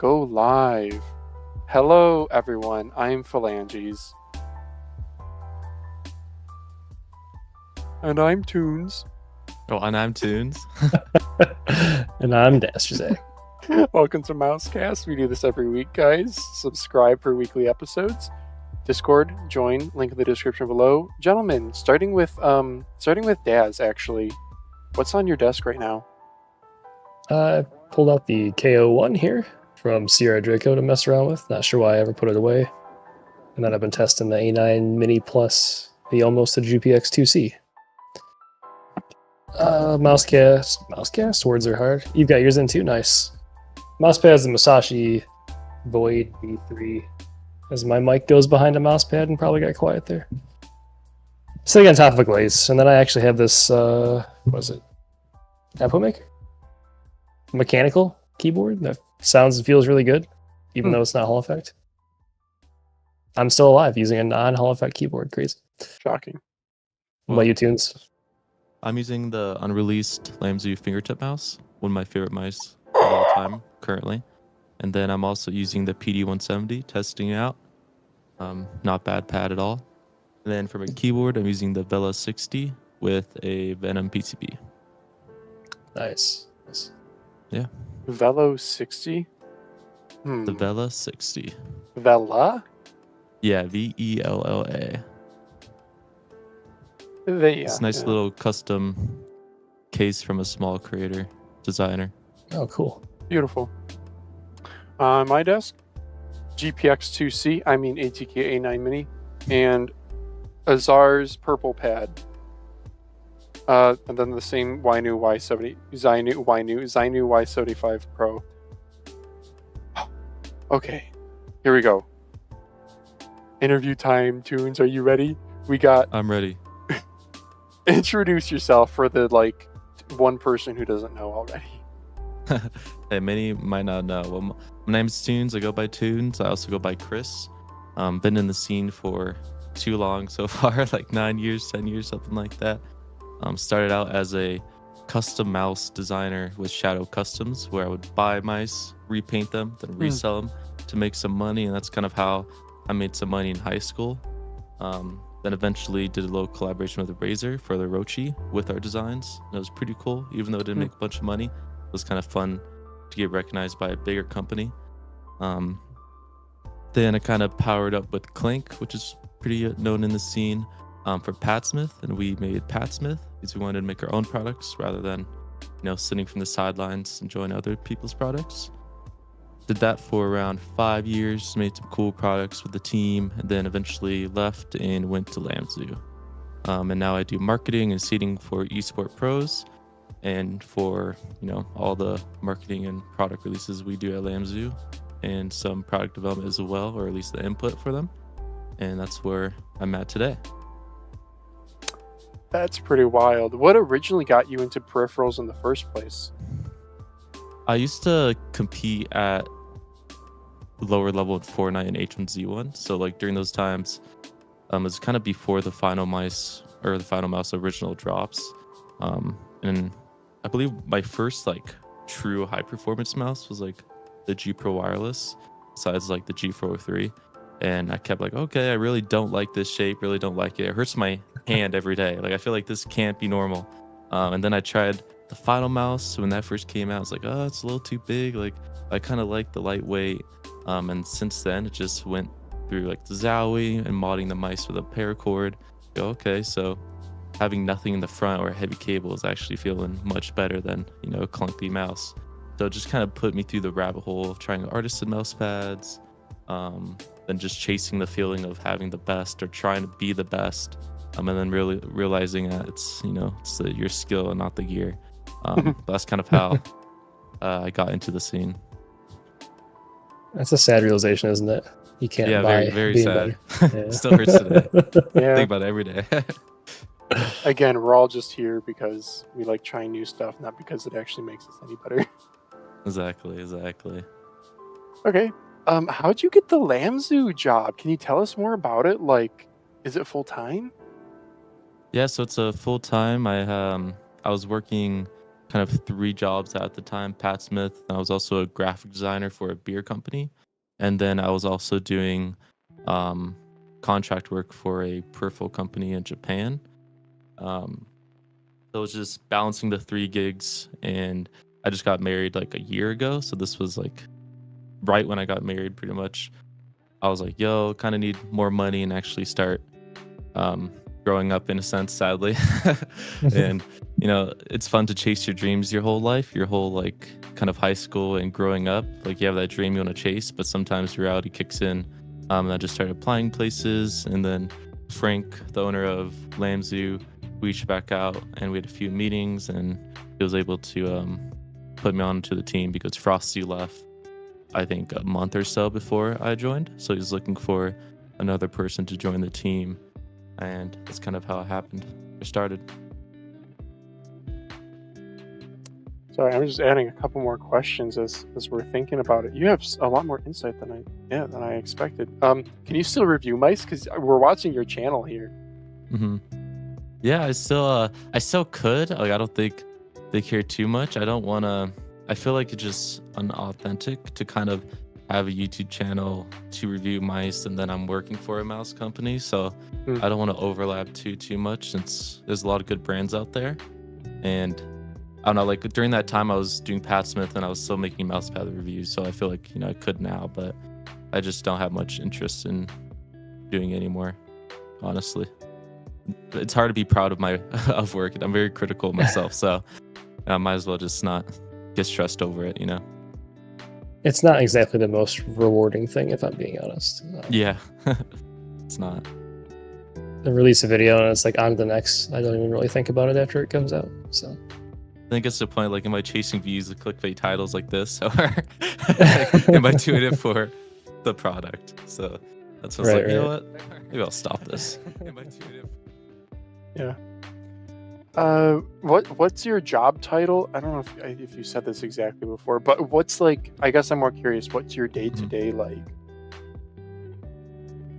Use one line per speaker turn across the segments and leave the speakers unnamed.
Go live. Hello, everyone. I'm Phalanges. And I'm Tunez.
Oh, and I'm Tunez.
And I'm Dastrazak.
Welcome to Mousecast. We do this every week, guys. Subscribe for weekly episodes. Discord, join, link in the description below. Gentlemen, starting with Daz, actually. What's on your desk right now?
I pulled out the KO1 here from Sierra Draco to mess around with. Not sure why I ever put it away. And then I've been testing the A9 Mini Plus, the almost to GPX2C. Mousecast, words are hard. You've got yours in too, nice. Mousepad is the Musashi Void V3. As my mic goes behind a mousepad and probably got quiet there. Sitting on top of a glaze. And then I actually have this, what is it? Output maker? Mechanical keyboard that sounds and feels really good, even though it's not Hall effect. I'm still alive using a non-Hall effect keyboard. Crazy.
Shocking.
What about you, Tunez?
I'm using the unreleased Lamzu fingertip mouse, one of my favorite mice of all time currently. And then I'm also using the PD170, testing it out. Not bad pad at all. And then for my keyboard, I'm using the Vela 60 with a Venom PCB.
Nice.
Yeah.
Velo 60?
The Vela 60.
Vela?
Yeah, VELLA.
It's
a nice little custom case from a small creator, designer.
Oh, cool.
Beautiful. On my desk, GPX2C, ATK A9 Mini, and Azar's purple pad. And then the same Zainu Y75 Pro. Okay, here we go. Interview time, Tunez. Are you ready?
I'm ready.
Introduce yourself for the one person who doesn't know already.
Hey, many might not know. Well, my name's Tunez. I go by Tunez. I also go by Chris. Been in the scene for too long so far, like 9 years, 10 years, something like that. Started out as a custom mouse designer with Shadow Customs, where I would buy mice, repaint them, then resell them to make some money, and that's kind of how I made some money in high school. Then eventually did a little collaboration with Razer for the Rochi with our designs. And it was pretty cool, even though it didn't make a bunch of money. It was kind of fun to get recognized by a bigger company. Then I kind of powered up with Clink, which is pretty known in the scene, for PADSmith, and we made PADSmith because we wanted to make our own products rather than, sitting from the sidelines enjoying other people's products. Did that for around 5 years, made some cool products with the team, and then eventually left and went to Lamzu. And now I do marketing and seeding for eSport pros, and for all the marketing and product releases we do at Lamzu, and some product development as well, or at least the input for them. And that's where I'm at today.
That's pretty wild. What originally got you into peripherals in the first place?
I used to compete at lower level at Fortnite and H1Z1. So during those times, it was kind of before the Finalmouse original drops. And I believe my first true high performance mouse was the G Pro wireless, besides the G403. And I kept okay, I really don't like this shape, really don't like it. It hurts my hand every day. I feel like this can't be normal. And then I tried the Finalmouse. When that first came out, I was oh, it's a little too big. I kind of like the lightweight. And since then, it just went through the Zowie and modding the mice with a paracord. Okay, so having nothing in the front or a heavy cable is actually feeling much better than, a clunky mouse. So it just kind of put me through the rabbit hole of trying Artisan mouse pads, then just chasing the feeling of having the best or trying to be the best. And then really realizing that it's your skill and not the gear. That's kind of how I got into the scene.
That's a sad realization, isn't it? You can't buy
very, very
being
sad.
Yeah.
Still hurts today.
Yeah.
Think about it every day.
Again, we're all just here because we like trying new stuff, not because it actually makes us any better.
Exactly.
Okay. How'd you get the Lamzu job? Can you tell us more about it? Is it full time?
Yeah, so it's a full time. I was working kind of 3 jobs at the time. Pat Smith. And I was also a graphic designer for a beer company, and then I was also doing contract work for a peripheral company in Japan. So it was just balancing the 3 gigs, and I just got married like a year ago. So this was like right when I got married, pretty much. I was like, yo, kind of need more money and actually start growing up in a sense, sadly. And, you know, it's fun to chase your dreams your whole life, your whole like kind of high school and growing up. Like you have that dream you want to chase, but sometimes reality kicks in. And I just started applying places, and then Frank, the owner of Lamzu, reached back out, and we had a few meetings, and he was able to put me onto the team because Frosty left, I think, a month or so before I joined. So he was looking for another person to join the team, and that's kind of how it happened. I started.
Sorry, I'm just adding a couple more questions as we're thinking about it. You have a lot more insight than I expected. Can you still review mice? Because we're watching your channel here.
Mm-hmm. Yeah, I still could. Like, I don't think they care too much. I don't want to. I feel like it's just unauthentic to kind of have a YouTube channel to review mice, and then I'm working for a mouse company. So I don't want to overlap too much, since there's a lot of good brands out there. And I don't know, like during that time I was doing Pat Smith, and I was still making mousepad reviews. So I feel like, you know, I could now, but I just don't have much interest in doing it anymore, honestly. It's hard to be proud of my of work, and I'm very critical of myself, so I might as well just not get stressed over it, you know.
It's not exactly the most rewarding thing, if I'm being honest.
Yeah. It's not.
I release a video and it's like on to the next. I don't even really think about it after it comes out. So
I think it's the point, like, am I chasing views with clickbait titles like this, or like, am I doing it for the product? So that's what I was like, you know what, maybe I'll stop this. Am I doing it?
Yeah. What's your job title? I don't know if you said this exactly before, but what's, like, I guess I'm more curious, what's your day-to-day like?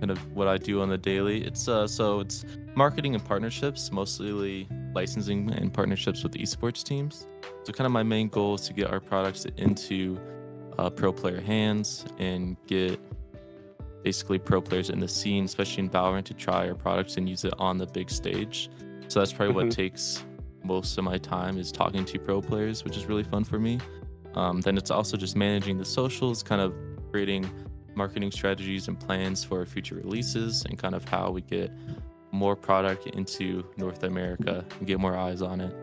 Kind of what I do on the daily. It's so it's marketing and partnerships, mostly licensing and partnerships with esports teams. So kind of my main goal is to get our products into pro player hands and get basically pro players in the scene, especially in Valorant, to try our products and use it on the big stage. So that's probably what takes most of my time, is talking to pro players, which is really fun for me. Then it's also just managing the socials, kind of creating marketing strategies and plans for future releases, and kind of how we get more product into North America and get more eyes on it,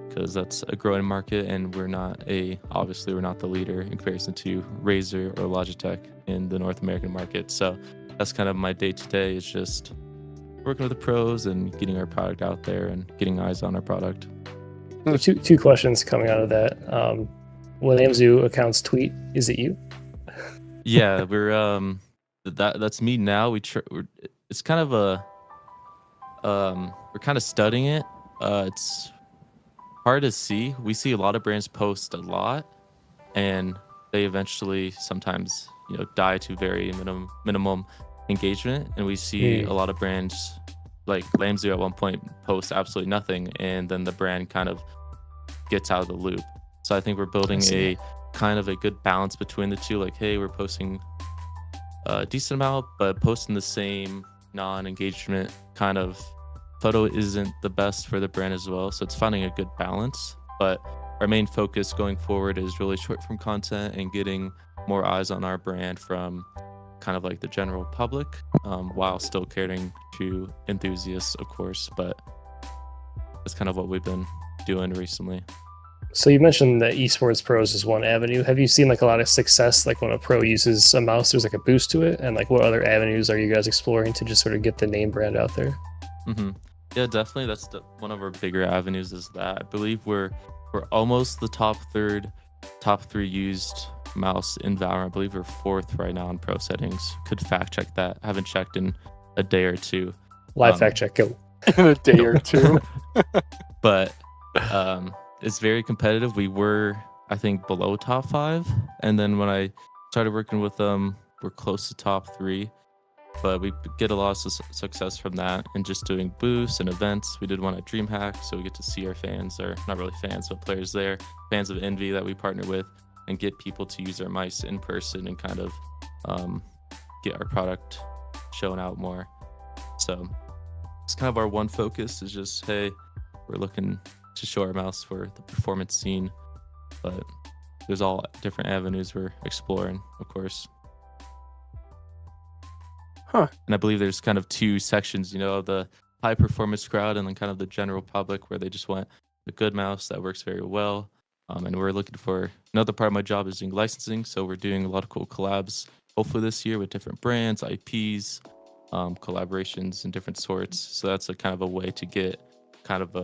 because that's a growing market, and obviously we're not the leader in comparison to Razer or Logitech in the North American market. So that's kind of my day-to-day, is just working with the pros and getting our product out there and getting eyes on our product.
So two questions coming out of that. When Lamzu accounts tweet, is it you?
Yeah, we're that's me now. It's kind of we're kind of studying it. It's hard to see. We see a lot of brands post a lot, and they eventually sometimes, you know, die to very minimum engagement. And we see a lot of brands like Lamzu at one point post absolutely nothing, and then the brand kind of gets out of the loop. So I think we're building a kind of a good balance between the two. Like, hey, we're posting a decent amount, but posting the same non-engagement kind of photo isn't the best for the brand as well. So it's finding a good balance. But our main focus going forward is really short form content and getting more eyes on our brand from kind of like the general public, while still catering to enthusiasts, of course. But that's kind of what we've been doing recently.
So you mentioned that esports pros is one avenue. Have you seen like a lot of success, like when a pro uses a mouse, there's like a boost to it? And like, what other avenues are you guys exploring to just sort of get the name brand out there?
Yeah, definitely. That's one of our bigger avenues, is that I believe we're almost the top three used mouse in Valorant. I believe we're 4th right now in pro settings. Could fact check that. Haven't checked in a day or two.
Live fact check, go.
In a day or two.
But it's very competitive. We were, I think, below top 5, and then when I started working with them, we're close to top 3. but we get a lot of success from that and just doing booths and events. We did one at DreamHack, so we get to see our fans, or not really fans, but players there, fans of Envy that we partner with, and get people to use our mice in person and kind of get our product shown out more. So it's kind of our one focus is just, hey, we're looking to show our mouse for the performance scene, but there's all different avenues we're exploring, of course.
Huh.
And I believe there's kind of two sections, the high performance crowd and then kind of the general public where they just want a good mouse that works very well. And we're looking for, another part of my job is doing licensing. So we're doing a lot of cool collabs, hopefully this year, with different brands, IPs, collaborations and different sorts. So that's a kind of a way to get kind of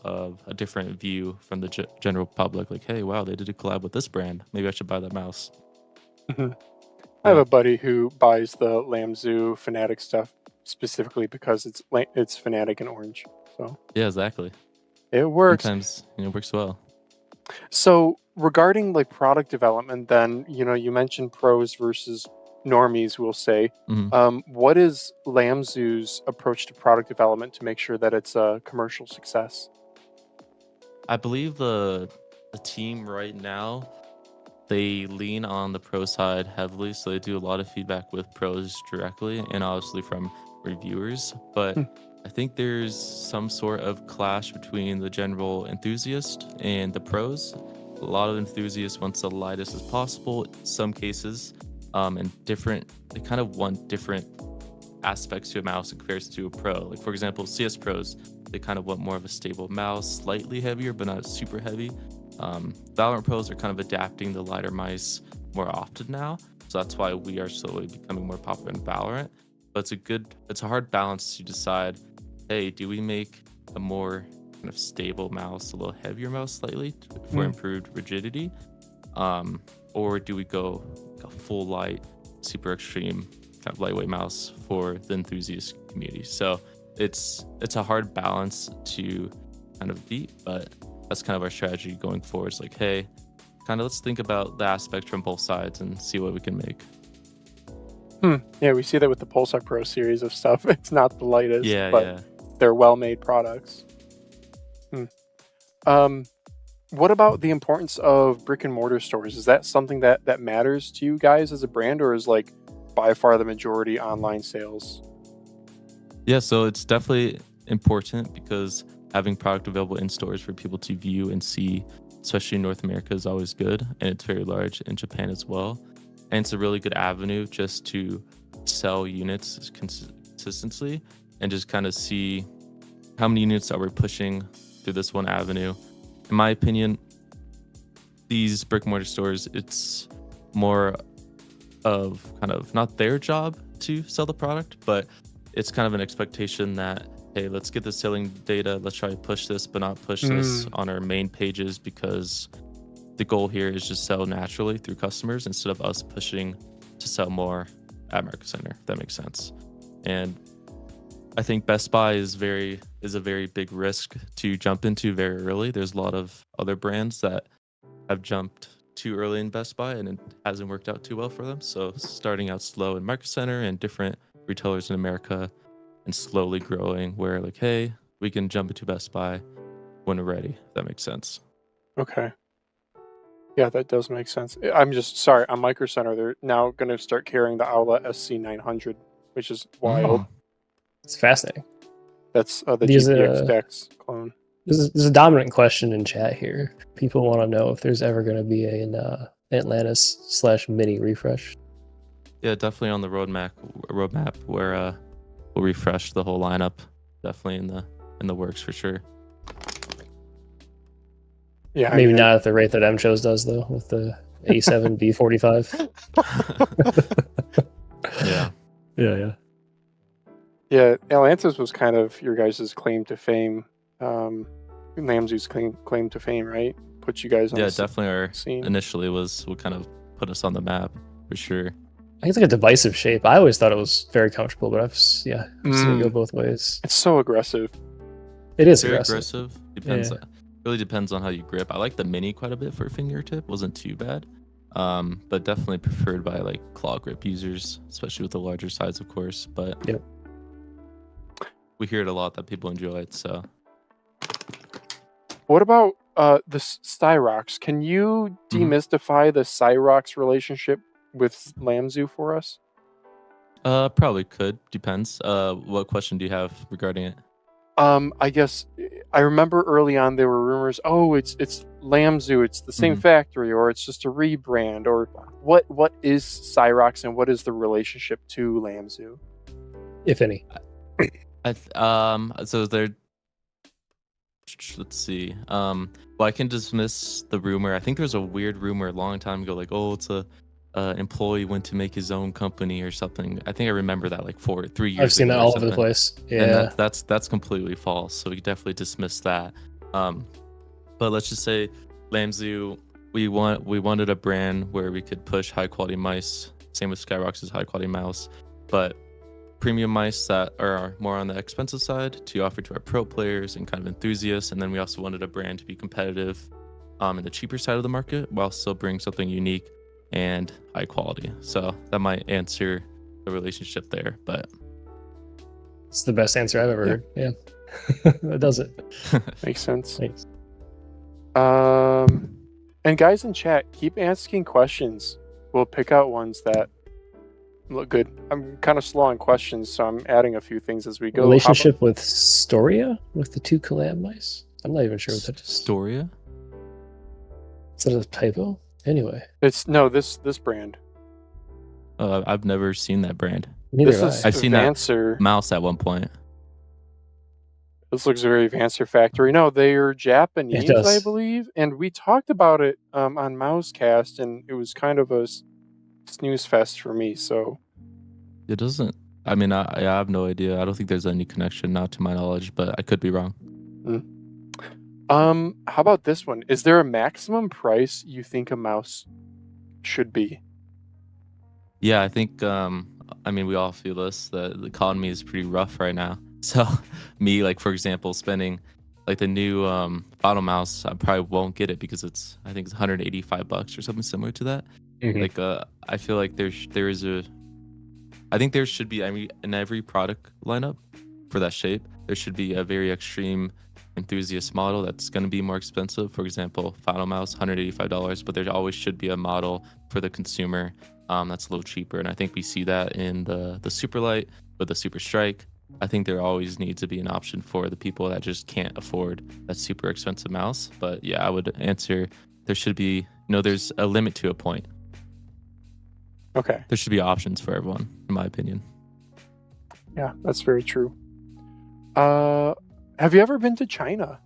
a different view from the general public. Like, hey, wow, they did a collab with this brand. Maybe I should buy that mouse.
Mm-hmm. I have a buddy who buys the Lamzu Fnatic stuff specifically because it's Fnatic and Orange. So
yeah, exactly.
It works.
Sometimes it works well.
So regarding like product development, then you mentioned pros versus normies, we'll say.
Mm-hmm.
What is Lamzu's approach to product development to make sure that it's a commercial success?
I believe the team right now, they lean on the pro side heavily, so they do a lot of feedback with pros directly and obviously from reviewers. But I think there's some sort of clash between the general enthusiast and the pros. A lot of enthusiasts want the lightest as possible. In some cases, and they kind of want different aspects to a mouse in comparison to a pro. Like for example, CS pros, they kind of want more of a stable mouse, slightly heavier, but not super heavy. Valorant pros are kind of adapting the lighter mice more often now, so that's why we are slowly becoming more popular in Valorant. But it's a hard balance to decide, hey, do we make a more kind of stable mouse, a little heavier mouse slightly for improved rigidity, or do we go a full light, super extreme kind of lightweight mouse for the enthusiast community? So it's a hard balance to kind of beat, but that's kind of our strategy going forward. It's like, hey, kind of let's think about the aspect from both sides and see what we can make.
Yeah, we see that with the Pulsar Pro series of stuff. It's not the lightest, but they're well-made products. What about the importance of brick and mortar stores? Is that something that matters to you guys as a brand, or is like by far the majority online sales?
Yeah, so it's definitely important because having product available in stores for people to view and see, especially in North America, is always good, and it's very large in Japan as well. And it's a really good avenue just to sell units consistently and just kind of see how many units that we're pushing through this one avenue. In my opinion, these brick and mortar stores, it's more of kind of not their job to sell the product, but it's kind of an expectation that, hey, let's get the selling data, let's try to push this, but not push this on our main pages, because the goal here is just sell naturally through customers instead of us pushing to sell more at Market Center, if that makes sense. And I think Best Buy is a very big risk to jump into very early. There's a lot of other brands that have jumped too early in Best Buy and it hasn't worked out too well for them. So starting out slow in Market Center and different retailers in America and slowly growing where like, hey, we can jump into Best Buy when we're ready, if that makes sense.
Okay. Yeah, that does make sense. I'm just sorry, on Micro Center, they're now going to start carrying the Aula SC900, which is wild.
It's fascinating.
That's the GPX clone.
This is a dominant question in chat here. People want to know if there's ever going to be an Atlantis/mini refresh.
Yeah, definitely on the roadmap where we'll refresh the whole lineup. Definitely in the works for sure.
Yeah, maybe not at the rate that MCHOSE does though, with the A7 V45.
Yeah, Atlantis was kind of your guys' claim to fame. Lamzu's claim to fame, right? Put you guys on the
definitely our
scene.
Initially was what kind of put us on the map for sure.
I think it's like a divisive shape. I always thought it was very comfortable, but I've seen it go both ways.
It's so aggressive.
It is
very
aggressive.
Depends. Really depends on how you grip. I like the mini quite a bit for a fingertip. Wasn't too bad. but definitely preferred by like claw grip users, especially with the larger size, of course. But
Yep.
we hear it a lot that people enjoy it. So
What about the Scyrox? Can you demystify the Scyrox relationship with Lamzu for us?
probably could. Depends. What question do you have regarding it?
I guess I remember early on there were rumors. Oh, it's Lamzu. It's the same factory, or it's just a rebrand, or what is Scyrox and what is the relationship to Lamzu,
if any?
So they're. Let's see. Well, I can dismiss the rumor. I think there was a weird rumor a long time ago, like, oh, it's a employee went to make his own company or something. I think I remember that like 3 years.
I've seen
ago
that
or
all over the
something.
place. Yeah,
And that's completely false. So we could definitely dismiss that. But let's just say Lamzu, we wanted a brand where we could push high quality mice. Same with Scyrox's high quality mouse, but premium mice that are more on the expensive side to offer to our pro players and kind of enthusiasts. And then we also wanted a brand to be competitive in the cheaper side of the market while still bringing something unique and high quality. So that might answer the relationship there, but
it's the best answer I've ever heard. Yeah, that does it.
makes sense.
Thanks.
And guys in chat, keep asking questions. We'll pick out ones that look good. I'm kind of slow on questions, so I'm adding a few things as we go.
Relationship with Storia, with the two collab mice? I'm not even sure what that is.
Storia?
Is that a typo? Anyway.
It's no this brand.
I've never seen that brand.
Neither
This
have
is
I.
I've seen
Vancer.
that mouse at one point.
This looks very Vancer Factory. No, they are Japanese,
does.
I believe. And we talked about it on Mousecast, and it was kind of a snooze fest for me. So
It doesn't. I mean, I have no idea. I don't think there's any connection, not to my knowledge, but I could be wrong.
how about this one? Is there a maximum price you think a mouse should be?
Yeah, I think. I mean, we all feel this. The economy is pretty rough right now. So, me, like for example, spending like the new Finalmouse, I probably won't get it because I think it's $185 or something similar to that.
Mhm.
Like, I feel like I think there should be. I mean, in every product lineup for that shape, there should be a very extreme enthusiast model that's going to be more expensive. For example, Finalmouse, $185, but there always should be a model for the consumer that's a little cheaper. And I think we see that in the Superlight with the Super Strike. I think there always needs to be an option for the people that just can't afford that super expensive mouse. But yeah, I would answer there should be, there's a limit to a point.
Okay.
There should be options for everyone, in my opinion.
Yeah, that's very true. Have you ever been to China?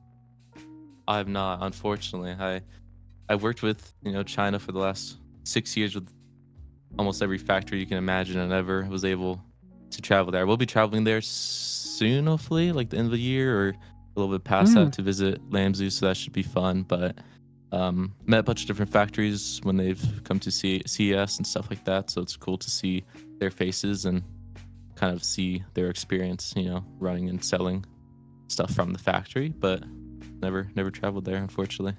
I have not, unfortunately. I've worked with China for the last 6 years with almost every factory you can imagine, and never was able to travel there. We'll be traveling there soon, hopefully, like the end of the year or a little bit past that to visit Lamzu, so that should be fun. But met a bunch of different factories when they've come to CES and stuff like that, so it's cool to see their faces and kind of see their experience, running and selling stuff from the factory, but never traveled there, unfortunately.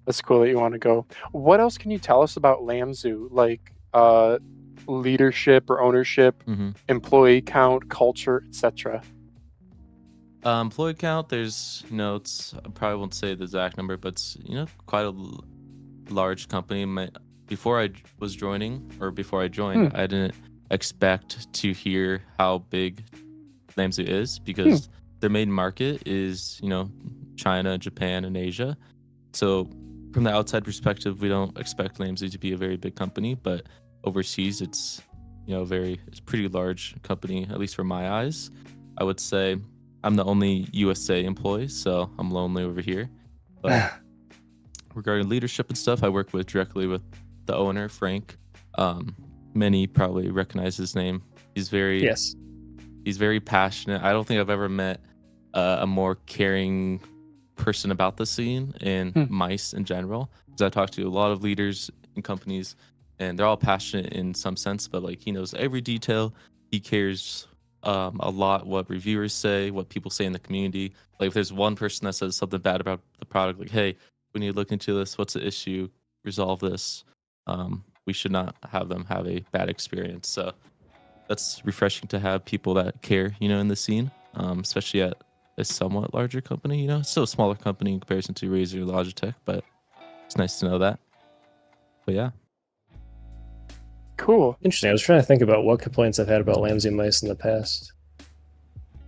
That's cool that you want to go. What else can you tell us about Lamzu? Like leadership or ownership, employee count, culture, etc.
Employee count, there's it's, I probably won't say the exact number, but it's quite a large company. Before I joined, I didn't expect to hear how big Lamzu is, because their main market is China, Japan, and Asia. So from the outside perspective, we don't expect Lamzu to be a very big company, but overseas it's it's a pretty large company, at least for my eyes. I would say I'm the only USA employee, so I'm lonely over here. But regarding leadership and stuff, I work directly with the owner, Frank. Many probably recognize his name. He's very passionate. I don't think I've ever met a more caring person about the scene and mice in general, because I talked to a lot of leaders in companies, and they're all passionate in some sense, but like he knows every detail. He cares a lot what reviewers say, what people say in the community. Like if there's one person that says something bad about the product, like, hey, we need to look into this, what's the issue, resolve this, we should not have them have a bad experience. So that's refreshing to have people that care, in the scene, especially at a somewhat larger company. It's still a smaller company in comparison to Razer or Logitech, but it's nice to know that. But yeah.
Cool.
Interesting. I was trying to think about what complaints I've had about Lamzu mice in the past.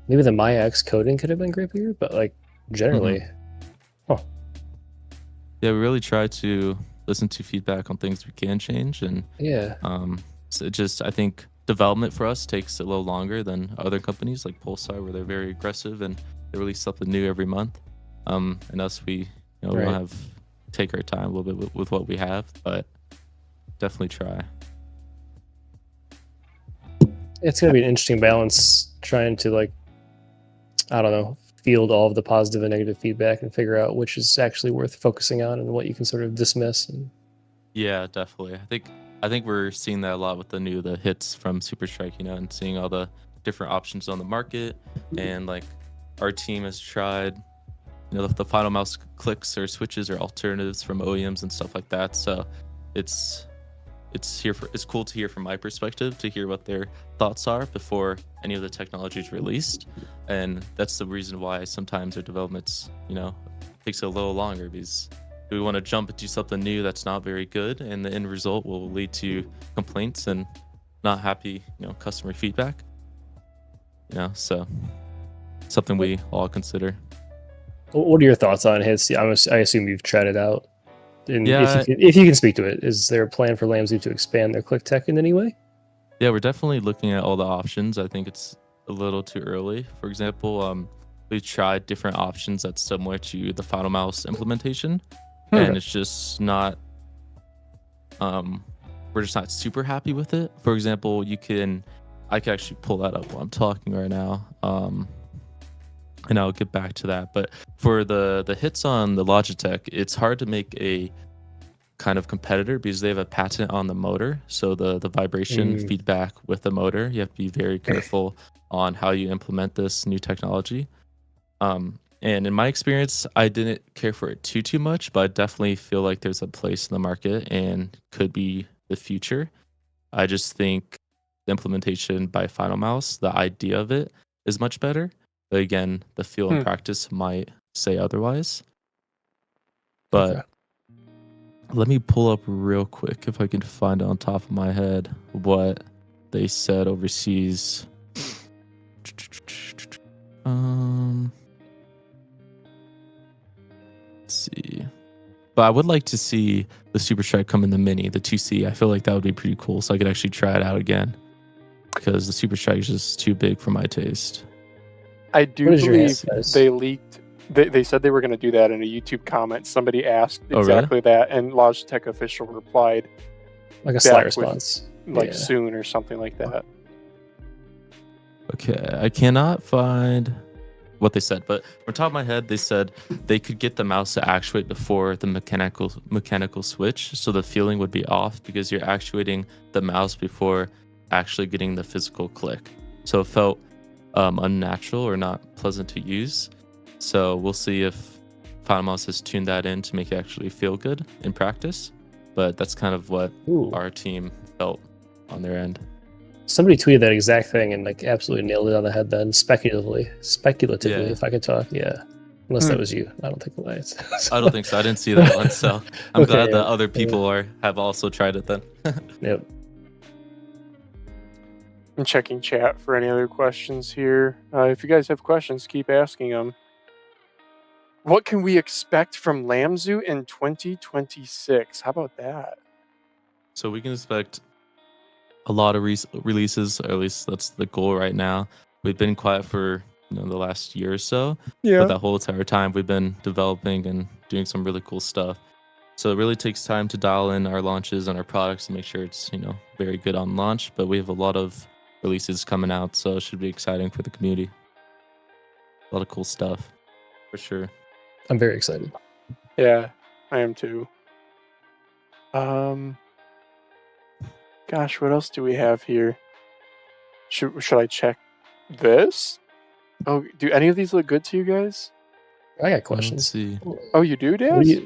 Maybe the MyX coding could have been grippier, but like generally,
Yeah, we really try to listen to feedback on things we can change, and
yeah,
so I think development for us takes a little longer than other companies like Pulsar, where they're very aggressive and they release something new every month. And us, we we don't take our time a little bit with what we have, but definitely try.
it's gonna be an interesting balance trying to like, I don't know, field all of the positive and negative feedback and figure out which is actually worth focusing on and what you can sort of dismiss. And
Yeah, definitely. I think we're seeing that a lot with the hits from Super Strike, and seeing all the different options on the market. And like our team has tried, the Finalmouse clicks or switches or alternatives from OEMs and stuff like that. So it's cool to hear from my perspective, to hear what their thoughts are before any of the technology is released. And that's the reason why sometimes our developments, takes a little longer, because we want to jump and do something new that's not very good, and the end result will lead to complaints and not happy, customer feedback. So something we all consider.
what are your thoughts on hits? I assume you've tried it out. And
Yeah,
if you can speak to it, is there a plan for Lamzu to expand their click tech in any way?
Yeah, we're definitely looking at all the options. I think it's a little too early. For example, we've tried different options that's similar to the Finalmouse implementation, and it's just not. We're just not super happy with it. For example, I can actually pull that up while I'm talking right now, and I'll get back to that. But for the hits on the Logitech, it's hard to make a kind of competitor because they have a patent on the motor. So the vibration feedback with the motor, you have to be very careful on how you implement this new technology. And in my experience, I didn't care for it too much, but I definitely feel like there's a place in the market and could be the future. I just think the implementation by Finalmouse, the idea of it is much better. But again, the feel and practice might say otherwise. But let me pull up real quick if I can find it on top of my head what they said overseas. Let's see. But I would like to see the Super Strike come in the Mini, the 2C. I feel like that would be pretty cool, so I could actually try it out again, because the Super Strike is just too big for my taste.
I do believe they leaked. They said they were going to do that in a YouTube comment. Somebody asked exactly that, and Logitech official replied,
like a slight response,
soon or something like that.
Okay, I cannot find what they said, but from the top of my head, they said they could get the mouse to actuate before the mechanical switch, so the feeling would be off because you're actuating the mouse before actually getting the physical click. So it felt unnatural or not pleasant to use. So we'll see if Finalmouse has tuned that in to make it actually feel good in practice. But that's kind of what our team felt on their end.
Somebody tweeted that exact thing and like absolutely nailed it on the head then, speculatively, if I could talk. Unless that was you. I don't think it was.
I don't think so. I didn't see that one, so I'm glad that other people have also tried it then.
Yep.
I'm checking chat for any other questions here. If you guys have questions, keep asking them. What can we expect from Lamzu in 2026? How about that?
So we can expect a lot of releases, or at least that's the goal right now. We've been quiet for the last year or so, but that whole entire time we've been developing and doing some really cool stuff. So it really takes time to dial in our launches and our products and make sure it's very good on launch. But we have a lot of releases coming out, so it should be exciting for the community. A lot of cool stuff, for sure.
I'm very excited.
Yeah, I am too. Gosh, what else do we have here? Should I check this? Oh, do any of these look good to you guys?
I got questions.
Let's see.
Oh, you do, Daz?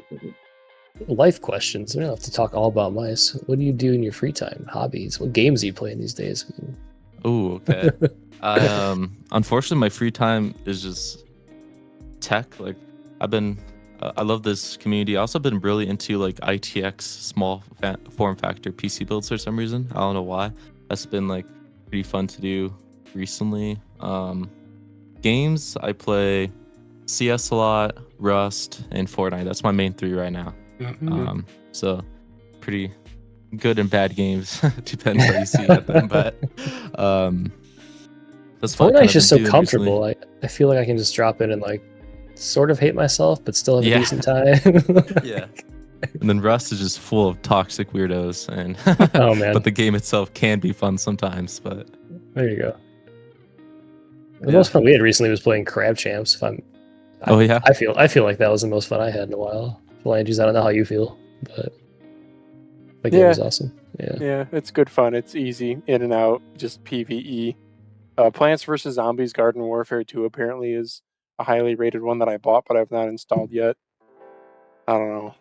Life questions. We don't have to talk all about mice. What do you do in your free time? Hobbies? What games are you playing these days?
Oh, okay. Unfortunately, my free time is just tech. Like, I love this community. I also been really into like ITX small form factor PC builds for some reason. I don't know why. That's been like pretty fun to do recently. Games, I play CS a lot, Rust, and Fortnite. That's my main 3 right now. So pretty good and bad games. Depends how you see them. But that's
Fortnite's just so comfortable. I feel like I can just drop in and like sort of hate myself, but still have a decent time.
Yeah. And then Rust is just full of toxic weirdos, and
oh man.
But the game itself can be fun sometimes. But
there you go. The most fun we had recently was playing Crab Champs. I feel like that was the most fun I had in a while. Phalanges, I don't know how you feel, but the game was awesome.
Yeah, it's good fun. It's easy, in and out, just PvE. Plants vs. Zombies Garden Warfare 2 apparently is a highly rated one that I bought, but I've not installed yet. I don't know.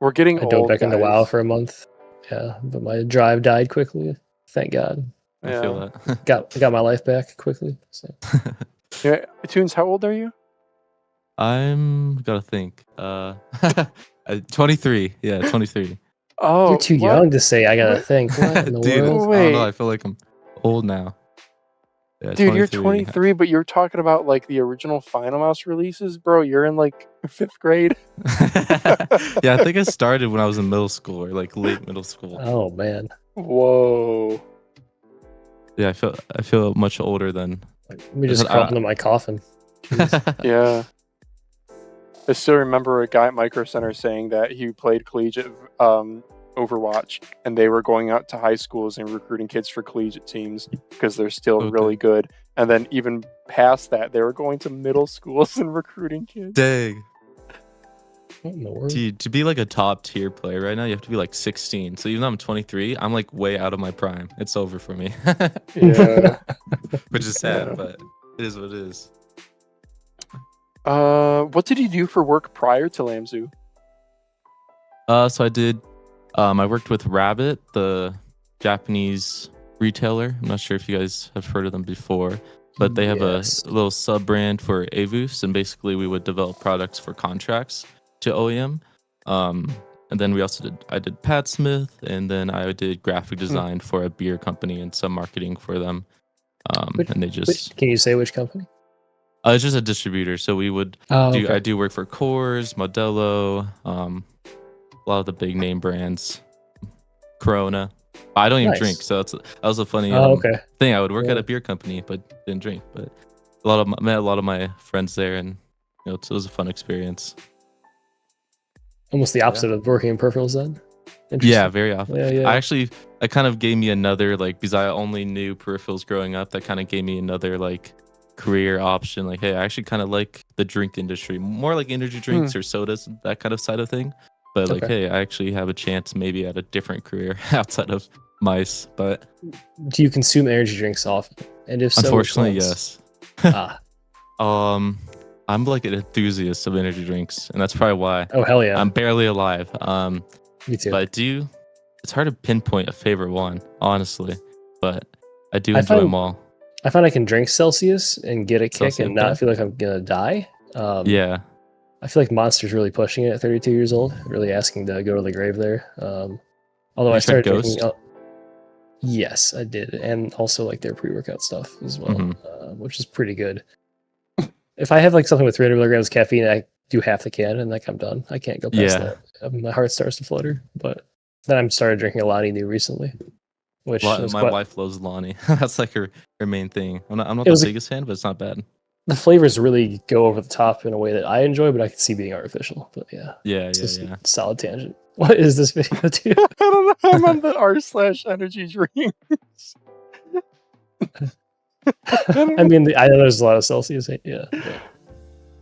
We're getting old,
dove back into WoW for a month. Yeah, but my drive died quickly. Thank God.
I feel that.
got my life back quickly. So.
Yeah, Tunez, how old are you?
I'm gotta think. 23. Yeah, 23.
Oh,
you're too young to say I gotta think. What in the
Dude,
world?
I don't know. I feel like I'm old now. Yeah,
dude, you're 23, but you're talking about like the original Finalmouse releases, bro. You're in like 5th grade.
Yeah, I think I started when I was in middle school or like late middle school.
Oh man.
Whoa.
Yeah, I feel much older than.
Let me just crawl into my coffin.
Yeah. I still remember a guy at Micro Center saying that he played collegiate Overwatch, and they were going out to high schools and recruiting kids for collegiate teams because they're still really good. And then even past that, they were going to middle schools and recruiting kids.
Dang.
What in the world?
Dude, to be like a top tier player right now, you have to be like 16. So even though I'm 23, I'm like way out of my prime. It's over for me.
Yeah.
Which is sad, but it is what it is.
What did you do for work prior to Lamzu?
So I did. I worked with Rabbit, the Japanese retailer. I'm not sure if you guys have heard of them before, but they have a little sub brand for Avus, and basically we would develop products for contracts to OEM. And then I did Pat Smith, and then I did graphic design for a beer company and some marketing for them. And they just
can you say which company?
It's just a distributor. So we would I do work for Coors, Modelo, a lot of the big name brands, Corona. I don't even drink, so that was a funny thing. I would work at a beer company, but didn't drink. But met a lot of my friends there, and it was a fun experience.
Almost the opposite of working in peripherals, then.
Yeah, very often.
Yeah.
That kind of gave me another because I only knew peripherals growing up. That kind of gave me another career option. Like, hey, I actually kind of like the drink industry, more like energy drinks or sodas, that kind of side of thing. But hey, I actually have a chance maybe at a different career outside of mice. But
do you consume energy drinks often? And if so,
unfortunately, yes. I'm like an enthusiast of energy drinks, and that's probably why.
Oh hell yeah!
I'm barely alive.
Me too.
But it's hard to pinpoint a favorite one, honestly. But I do enjoy them all.
I find I can drink Celsius and get a kick and not feel like I'm gonna die.
Yeah.
I feel like Monster's really pushing it at 32 years old, really asking to go to the grave there. Although I started drinking. Yes, I did, and also their pre-workout stuff as well, which is pretty good. If I have something with 300 milligrams caffeine, I do half the can and I'm done. I can't go past that. My heart starts to flutter. But then I'm started drinking a Lonnie New recently, which
my wife loves Lonnie. That's her main thing. I'm not the biggest fan, but it's not bad.
The flavors really go over the top in a way that I enjoy, but I can see being artificial. But yeah. Solid tangent. What is this video, dude?
I don't know. I'm on the r/energy drinks.
I mean, I know there's a lot of Celsius. Yeah.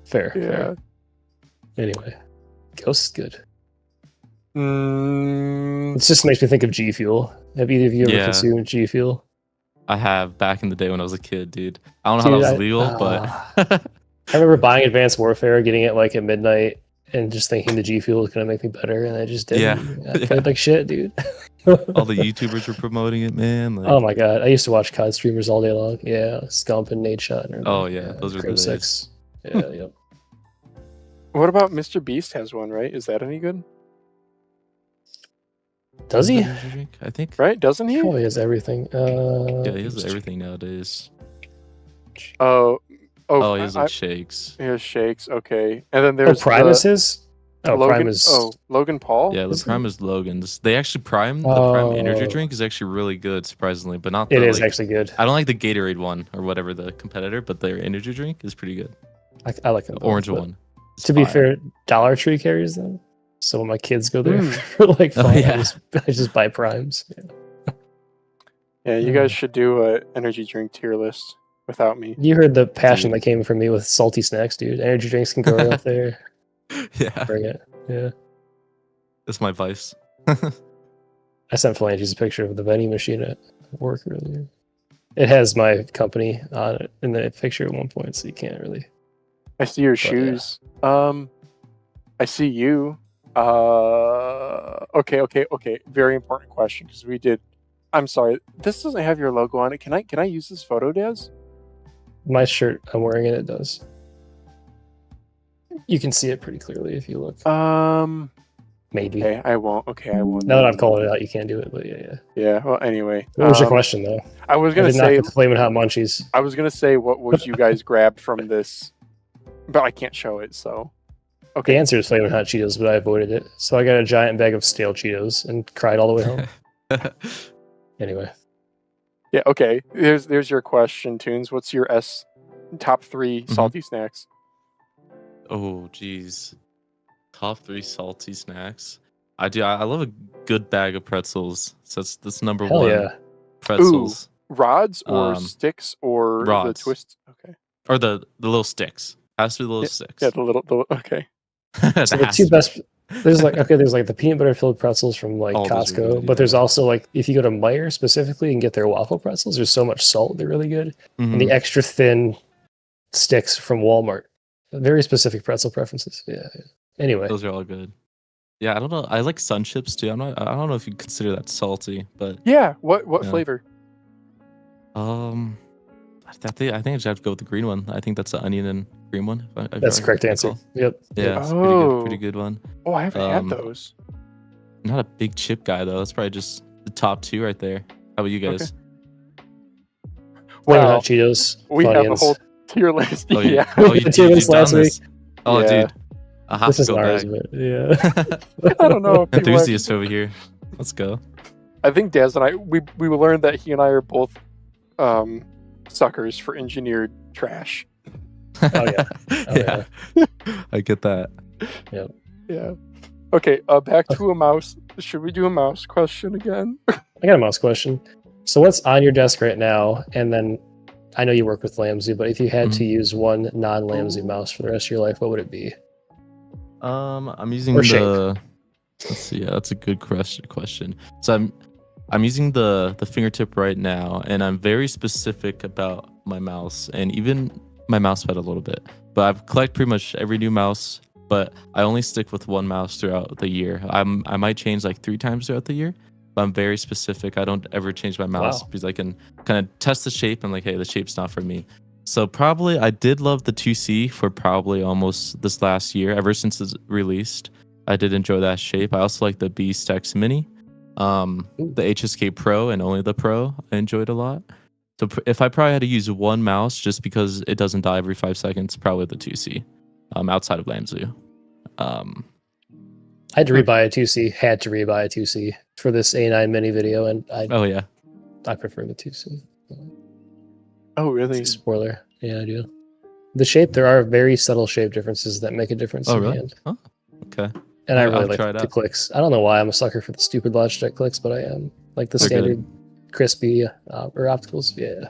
Fair. Anyway, Ghost is good. It just makes me think of G Fuel. Have either of you ever consumed G Fuel?
I have back in the day when I was a kid, dude. I don't know how that was legal, but
I remember buying Advanced Warfare, getting it at midnight, and just thinking the G Fuel was gonna make me better, and I just didn't.
Yeah.
I played like shit, dude.
All the YouTubers were promoting it, man. Like,
Oh my god, I used to watch COD streamers all day long. Yeah, Scump and Nate Shot.
Oh, yeah, those are the days.
6. Yeah, yep.
What about Mr. Beast has one, right? Is that any good?
Does he?
Energy drink, I think.
Right? Doesn't he?
Probably has everything.
Yeah, he has everything nowadays.
Oh,
Oh, he has like shakes.
he has shakes. Okay, and then
Oh,
there's
Prime is his? Oh,
Logan.
Prime is.
Oh, Logan Paul.
Yeah, the
Is
Prime is Logan's. They actually Prime the Prime energy
Oh.
drink is actually really good, surprisingly, but not the
It is
like,
actually good.
I don't like the Gatorade one or whatever the competitor, but their energy drink is pretty good.
I like them
The
both,
orange
but
one. is
To be
fire.
fair, Dollar Tree carries them. So when my kids go there
Mm.
for like
Oh,
fun,
yeah.
I just buy Primes. Yeah.
Yeah, you guys should do a energy drink tier list without me.
You heard the passion
Dude.
that came from me with salty snacks, dude. Energy drinks can go right up there.
Yeah,
Bring it. Yeah.
that's my vice.
I sent Phalanges a picture of the vending machine at work earlier. It has my company on it in the picture at one point, so you can't really.
I see your
But, yeah.
shoes. I see you. Okay. Very important question because we did. I'm sorry. This doesn't have your logo on it. Can I use this photo, Daz?
My shirt I'm wearing it does. You can see it pretty clearly if you look. Maybe.
Okay, I won't. Okay, I won't.
Now that I'm calling it out, you can't do it, but yeah.
Yeah. Well, anyway.
What was your question, though?
I was
I
gonna
did not
say.
get the Flamin' Hot Munchies.
I was gonna say what would you guys grab from this, but I can't show it. So.
The
Okay.
answer is Flamin' Hot Cheetos, but I avoided it. So I got a giant bag of stale Cheetos and cried all the way home. Anyway.
Yeah. Okay. There's your question, Tunes. What's your top 3
Mhm.
salty snacks?
Oh, geez. Top 3 salty snacks. I love a good bag of pretzels. So that's number
Hell
one.
yeah.
Pretzels.
Rods or sticks or the
rods.
twist? Okay.
Or the little sticks. Has to be the little sticks.
Yeah. Okay.
That
So the
has
two
to be.
best. There's like the peanut butter filled pretzels from like
Oh, those are
Costco,
good,
but there's
yeah.
also like if you go to Meijer specifically and get their waffle pretzels, there's so much salt, they're really good.
Mhm.
And the extra thin sticks from Walmart. Very specific pretzel preferences. Yeah. Anyway,
Those are all good. Yeah, I don't know. I like sun chips too. I don't know if you consider that salty, but
Yeah. What
Yeah.
flavor?
I think I just have to go with the green one. I think that's the onion and cream one. if
that's
I
the correct answer.
recall.
Yep.
Yeah, it's
Oh.
pretty good one.
Oh, I haven't
Um,
had those.
I'm not a big chip guy though. That's probably just the top 2 right there. How about you guys?
Flamin'
Wow.
Hot Cheetos.
We have a
Funyuns.
whole tier list.
Oh,
yeah.
Oh,
The tier list last
this. Oh,
Yeah.
dude. I have
This
to
is
go
ours,
back.
but yeah.
I don't know. If people
Enthusiast over here. Let's go.
I think Daz and I we learned that he and I are both suckers for engineered trash.
Oh, yeah. Oh,
yeah. I get that.
Yeah. Okay. Back to a mouse. Should we do a mouse question again?
I got a mouse question. So what's on your desk right now? And then I know you work with Lamzu, but if you had to use one non-Lamzu mouse for the rest of your life, what would it be?
I'm using
Or shape.
let's see. Yeah, that's a good question. So I'm using the fingertip right now, and I'm very specific about my mouse and even my mouse pad a little bit. But I've collected pretty much every new mouse, but I only stick with one mouse throughout the year. I might change like 3 times throughout the year, but I'm very specific. I don't ever change my mouse because I can kind of test the shape and like, hey, the shape's not for me. So probably I did love the 2C for probably almost this last year. Ever since it's released, I did enjoy that shape. I also like the Beast X Mini, the HSK Pro and only the Pro. I enjoyed a lot. So if I probably had to use one mouse just because it doesn't die every 5 seconds, probably the 2C. Outside of Lamzu.
I had to rebuy a 2C. Had to rebuy a 2C for this A9 mini video, and I prefer the 2C.
Oh, really?
Spoiler. Yeah, I do. The shape, there are very subtle shape differences that make a difference in
really?
hand.
Oh, okay.
And I
I'll
really
try
like
it
the
out.
clicks. I don't know why I'm a sucker for the stupid Logitech clicks, but I am. Like the
They're
standard crispy or opticals. Yeah.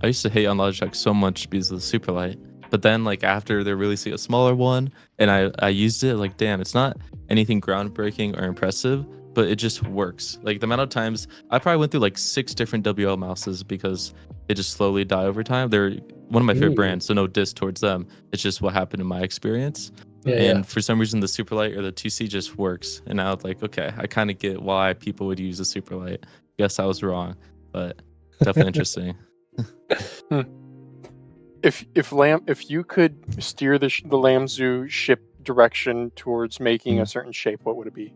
I used to hate on Logitech so much because of the super light. But then like after they're releasing a smaller one and I used it, like damn, it's not anything groundbreaking or impressive, but it just works. Like the amount of times I probably went through like 6 different WL mouses because it just slowly die over time. They're one of my favorite brands, so no diss towards them. It's just what happened in my experience.
Yeah,
And for some reason, the Superlight or the 2C just works. And now it's like, okay, I kind of get why people would use a Superlight. Guess I was wrong, but definitely interesting.
If you could steer the Lamzu ship direction towards making a certain shape, what would it be?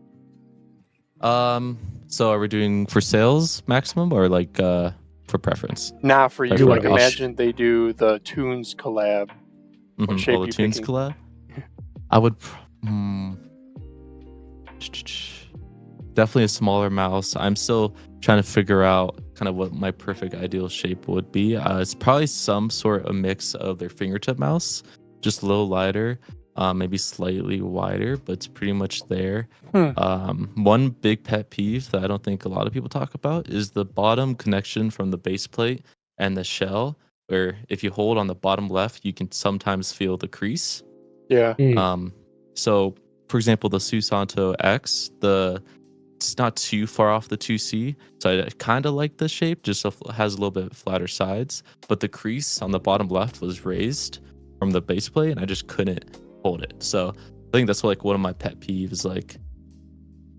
So are we doing for sales maximum or like for preference?
Nah, for you.
do
Like
like a-
imagine they do the Tunez collab. What shape
All the
you
Tunez
picking?
collab. I would definitely a smaller mouse. I'm still trying to figure out kind of what my perfect ideal shape would be. It's probably some sort of mix of their fingertip mouse, just a little lighter, maybe slightly wider, but it's pretty much there. One big pet peeve that I don't think a lot of people talk about is the bottom connection from the base plate and the shell, where if you hold on the bottom left, you can sometimes feel the crease.
Yeah.
So for example, the Susanto X, it's not too far off the 2C, so I kind of like the shape, just has a little bit flatter sides, but the crease on the bottom left was raised from the base plate and I just couldn't hold it. So I think that's like one of my pet peeves, like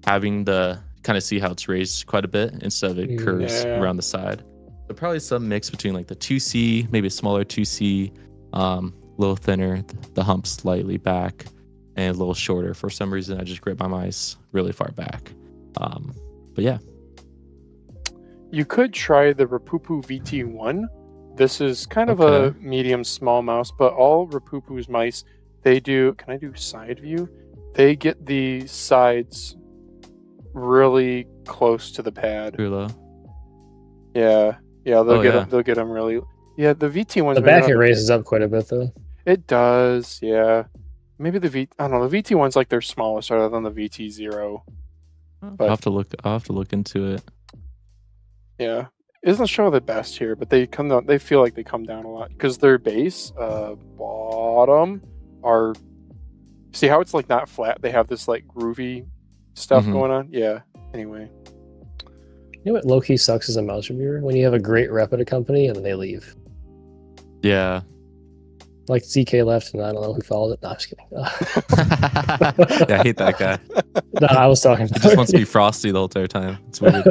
having the kind of see how it's raised quite a bit instead of it curves around the side. So probably some mix between like the 2C, maybe a smaller 2C, a little thinner, the hump slightly back, and a little shorter. For some reason, I just grip my mice really far back. But yeah.
You could try the Rapupu VT1. This is kind of a medium small mouse, but all Rapupu's mice, they do, can I do side view? They get the sides really close to the pad.
Too low.
Yeah, they'll get them really. Yeah, the VT one's
The back it raises up quite a bit though.
It does, yeah. Maybe I don't know. The VT one's like their smallest other than the VT0.
I'll have to look into it.
Yeah, it doesn't show the best here, but they come down. They feel like they come down a lot because their base, bottom are. See how it's like not flat? They have this like groovy stuff going on. Yeah. Anyway,
you know what low key sucks as a mouse reviewer when you have a great rep at a company and then they leave.
Yeah.
Like ZK left, and I don't know who followed it. No, I'm just kidding.
Yeah, I hate that guy.
No, I was talking about.
He just wants to be frosty the whole entire time. It's weird.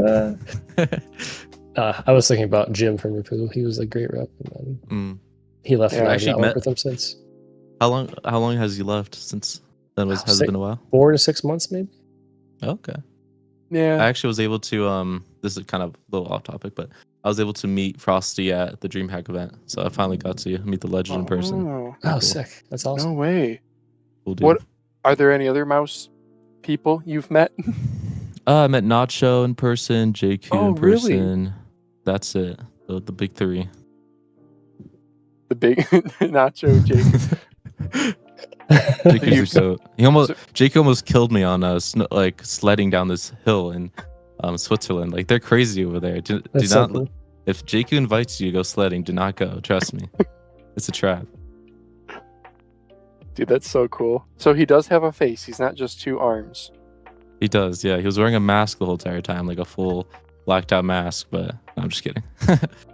I was thinking about Jim from Rapu. He was a great rep, and then he left.
Yeah,
and I've
actually
not worked with him since.
How long has he left since then? Has it been a while?
4 to 6 months, maybe.
Okay.
yeah.
I actually was able to this is kind of a little off topic, but I was able to meet Frosty at the DreamHack event. So I finally got to meet the legend in person.
Oh,
Oh, sick! That's awesome.
no way.
Cool dude.
What are there any other mouse people you've met?
I met Nacho in person, JQ
Oh,
in
really?
person. That's it. The big three.
The big Nacho Jake.
JQ's a goat. JQ almost killed me on like sledding down this hill in Switzerland. Like they're crazy over there. Do
That's
not
so cool.
If JQ invites you to go sledding, do not go. Trust me. It's a trap.
Dude, that's so cool. So he does have a face. He's not just two arms.
He does, yeah. He was wearing a mask the whole entire time, like a full blacked out mask, but no, I'm just kidding.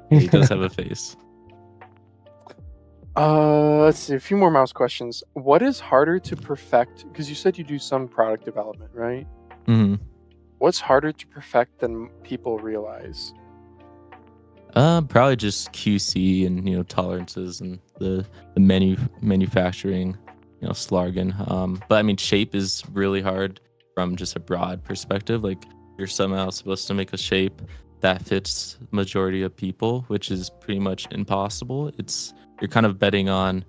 He does have a face.
Let's see, a few more mouse questions. What is harder to perfect? Because you said you do some product development, right?
Mm-hmm.
What's harder to perfect than people realize?
Probably just QC and tolerances and the manufacturing, slargen. But I mean, shape is really hard from just a broad perspective. Like you're somehow supposed to make a shape that fits the majority of people, which is pretty much impossible. You're kind of betting on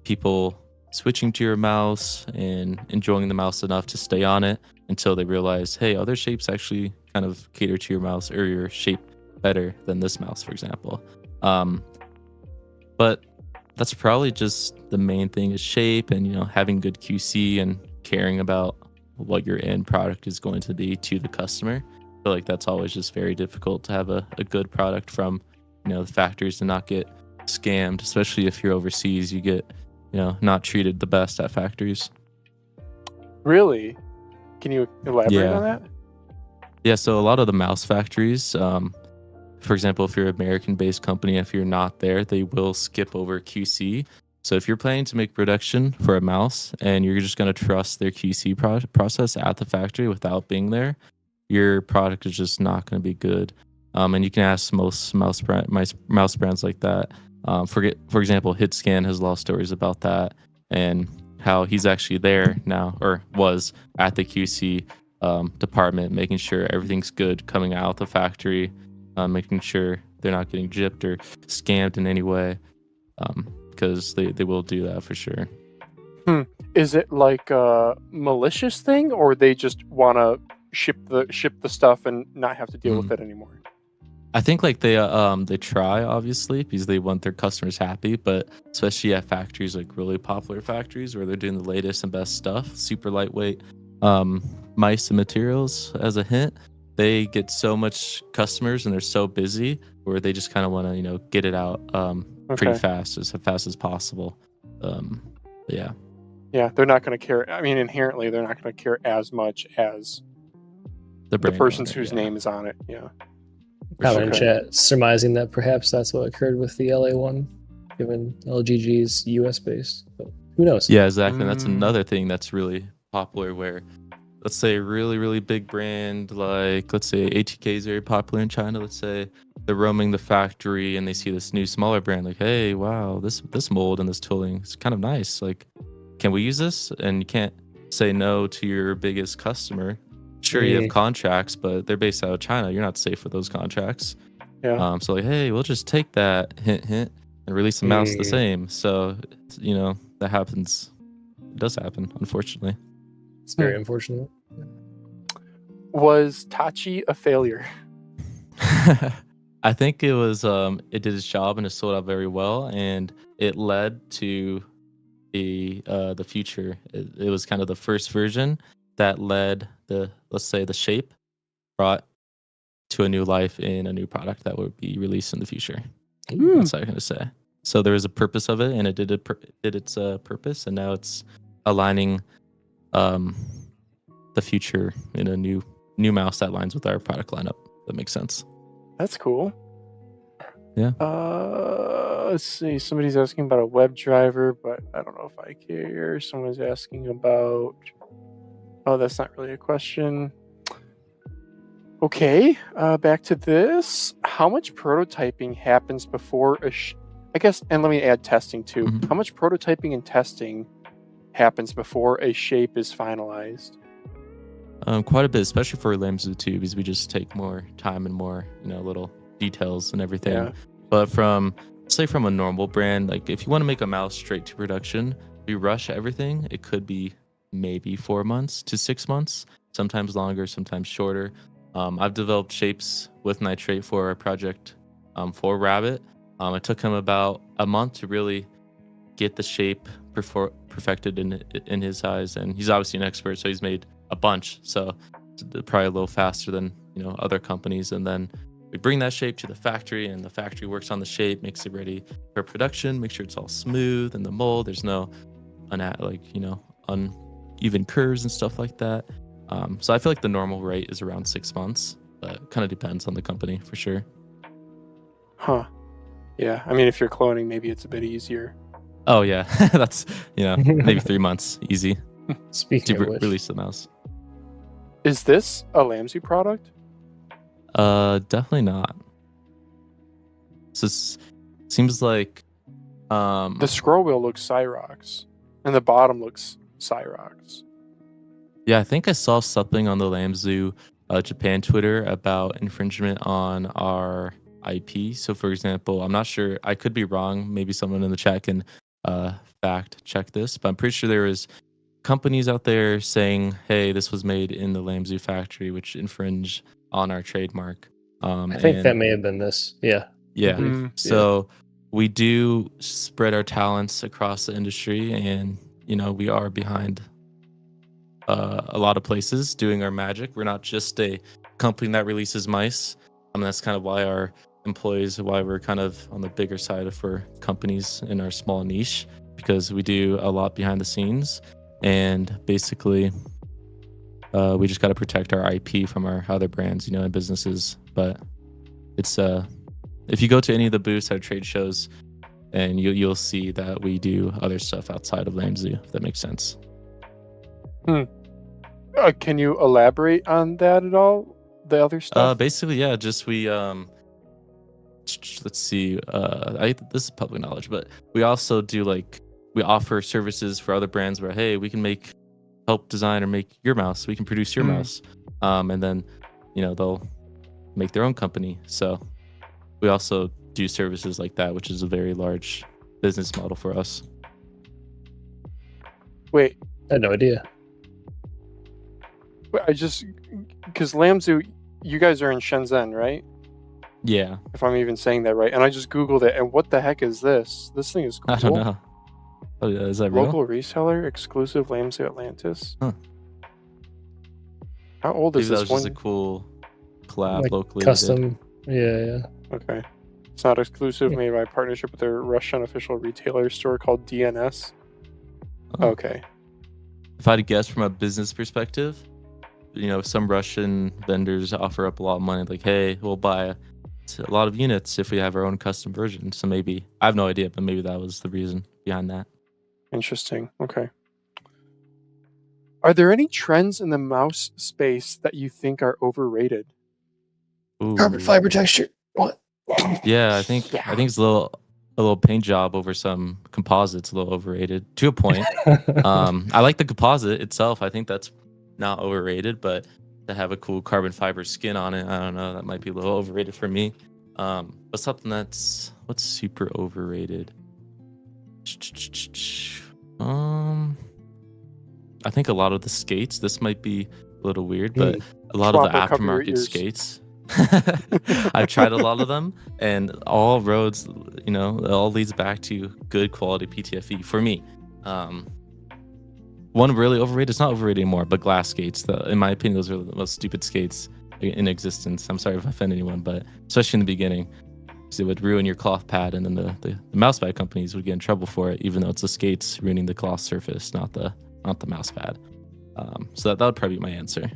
people switching to your mouse and enjoying the mouse enough to stay on it until they realize, hey, other shapes actually kind of cater to your mouse or your shape better than this mouse, for example. But that's probably just the main thing is shape and having good QC and caring about what your end product is going to be to the customer. I feel like that's always just very difficult to have a good product from the factories and not get scammed, especially if you're overseas. You get not treated the best at factories.
Really? Can you elaborate on that?
Yeah, so a lot of the mouse factories, for example, if you're an American-based company, if you're not there, they will skip over QC So if you're planning to make production for a mouse and you're just going to trust their QC process at the factory without being there, your product is just not going to be good. And you can ask most mouse brands like that. For example, HitScan has a lot of stories about that and how he's actually there now, or was at the QC department, making sure everything's good coming out the factory, making sure they're not getting gypped or scammed in any way, because they will do that for sure.
Is it like a malicious thing, or they just want to ship the stuff and not have to deal with it anymore?
I think like they try, obviously, because they want their customers happy, but especially at factories, like really popular factories where they're doing the latest and best stuff, super lightweight mice and materials. As a hint, they get so much customers and they're so busy where they just kind of want to get it out pretty fast, as possible. Yeah, they're not going to care. I mean, inherently, they're not going to care as much as the person whose name is on it. Yeah.
Comment in chat surmising that perhaps that's what occurred with the LA1, given LGG's US based. But who knows?
Yeah, exactly. That's another thing that's really popular where, let's say a really, really big brand, like let's say ATK is very popular in China. Let's say they're roaming the factory and they see this new smaller brand, like, hey, wow, this mold and this tooling is kind of nice. Like, can we use this? And you can't say no to your biggest customer. Sure, you have contracts, but they're based out of China. You're not safe with those contracts.
Yeah.
So like, hey, we'll just take that hint, and release the mouse the same. So that happens. It does happen, unfortunately.
It's very unfortunate.
Was Tachi a failure?
I think it was. It did its job and it sold out very well, and it led to the future. It was kind of the first version that led the shape brought to a new life in a new product that would be released in the future. That's what I'm going to say. So there was a purpose of it, and it did its purpose, and now it's aligning the future in a new mouse that aligns with our product lineup. That makes sense.
That's cool.
Yeah.
Let's see. Somebody's asking about a web driver, but I don't know if I care. Someone's asking about... Oh, that's not really a question. Okay, back to this. How much prototyping happens before I guess, and let me add testing too. How much prototyping and testing happens before a shape is finalized?
Quite a bit, especially for Lamzu too, because we just take more time and more, little details and everything. Yeah. But from a normal brand, like if you want to make a mouse straight to production, we rush everything. It could be maybe 4 months to 6 months, sometimes longer, sometimes shorter. I've developed shapes with nitrate for a project for Rabbit. It took him about a month to really get the shape perfected in his eyes, and he's obviously an expert, so he's made a bunch, so it's probably a little faster than other companies. And then we bring that shape to the factory, and the factory works on the shape, makes it ready for production, make sure it's all smooth in the mold, there's no uneven curves and stuff like that. So I feel like the normal rate is around 6 months, but it kind of depends on the company for sure.
Yeah, I mean, if you're cloning, maybe it's a bit easier.
Oh yeah, that's maybe 3 months easy.
Speaking
to
of which,
release the mouse.
Is this a Lamzu product?
Definitely not. So it seems like
the scroll wheel looks Scyrox, and the bottom looks Scyrox.
Yeah, I think I saw something on the Lamzu Japan Twitter about infringement on our IP. So, for example, I'm not sure. I could be wrong. Maybe someone in the chat can fact check this, but I'm pretty sure there is companies out there saying, "Hey, this was made in the Lamzu factory," which infringe on our trademark.
I think that may have been this. Yeah.
Yeah. So we do spread our talents across the industry, and we are behind a lot of places doing our magic. We're not just a company that releases mice. That's kind of why our employees, why we're kind of on the bigger side for companies in our small niche, because we do a lot behind the scenes, and basically we just got to protect our IP from our other brands, and businesses. But it's if you go to any of the booths at trade shows, and you'll see that we do other stuff outside of Lamzu, if that makes sense.
Can you elaborate on that at all? The other stuff?
Basically, yeah, just we let's see, this is public knowledge, but we also do we offer services for other brands where, hey, we can help design or make your mouse, we can produce your mouse, and then they'll make their own company. So we also do services like that, which is a very large business model for us.
Wait,
I had no idea.
Because Lamzu, you guys are in Shenzhen, right?
Yeah.
If I'm even saying that right. And I just Googled it, and what the heck is this? This thing is cool.
I don't know. Oh, yeah, is that real?
Local reseller, exclusive Lamzu Atlantis.
Huh.
How old is
Maybe
this
that was
one?
just a cool collab locally.
Custom. Yeah.
Okay. It's not exclusive,
Yeah.
made by partnership with a Russian official retailer store called DNS.
Oh.
Okay.
If I had to guess from a business perspective, some Russian vendors offer up a lot of money, like, hey, we'll buy a lot of units if we have our own custom version. So maybe, I have no idea, but maybe that was the reason behind that.
Interesting. Okay. Are there any trends in the mouse space that you think are overrated?
Ooh.
Carbon fiber texture. What?
Yeah, I think it's a little paint job over some composites, a little overrated to a point. I like the composite itself. I think that's not overrated, but to have a cool carbon fiber skin on it, I don't know, that might be a little overrated for me. But something what's super overrated? I think a lot of the skates, this might be a little weird, but a lot of the
Swapper, cover your
aftermarket
ears.
Skates. I've tried a lot of them, and all roads, it all leads back to good quality PTFE for me. One really overrated, it's not overrated anymore, but glass skates. In my opinion, those are the most stupid skates in existence. I'm sorry if I offend anyone, but especially in the beginning, because it would ruin your cloth pad, and then the mouse pad companies would get in trouble for it, even though it's the skates ruining the cloth surface, not the mouse pad. So that would probably be my answer.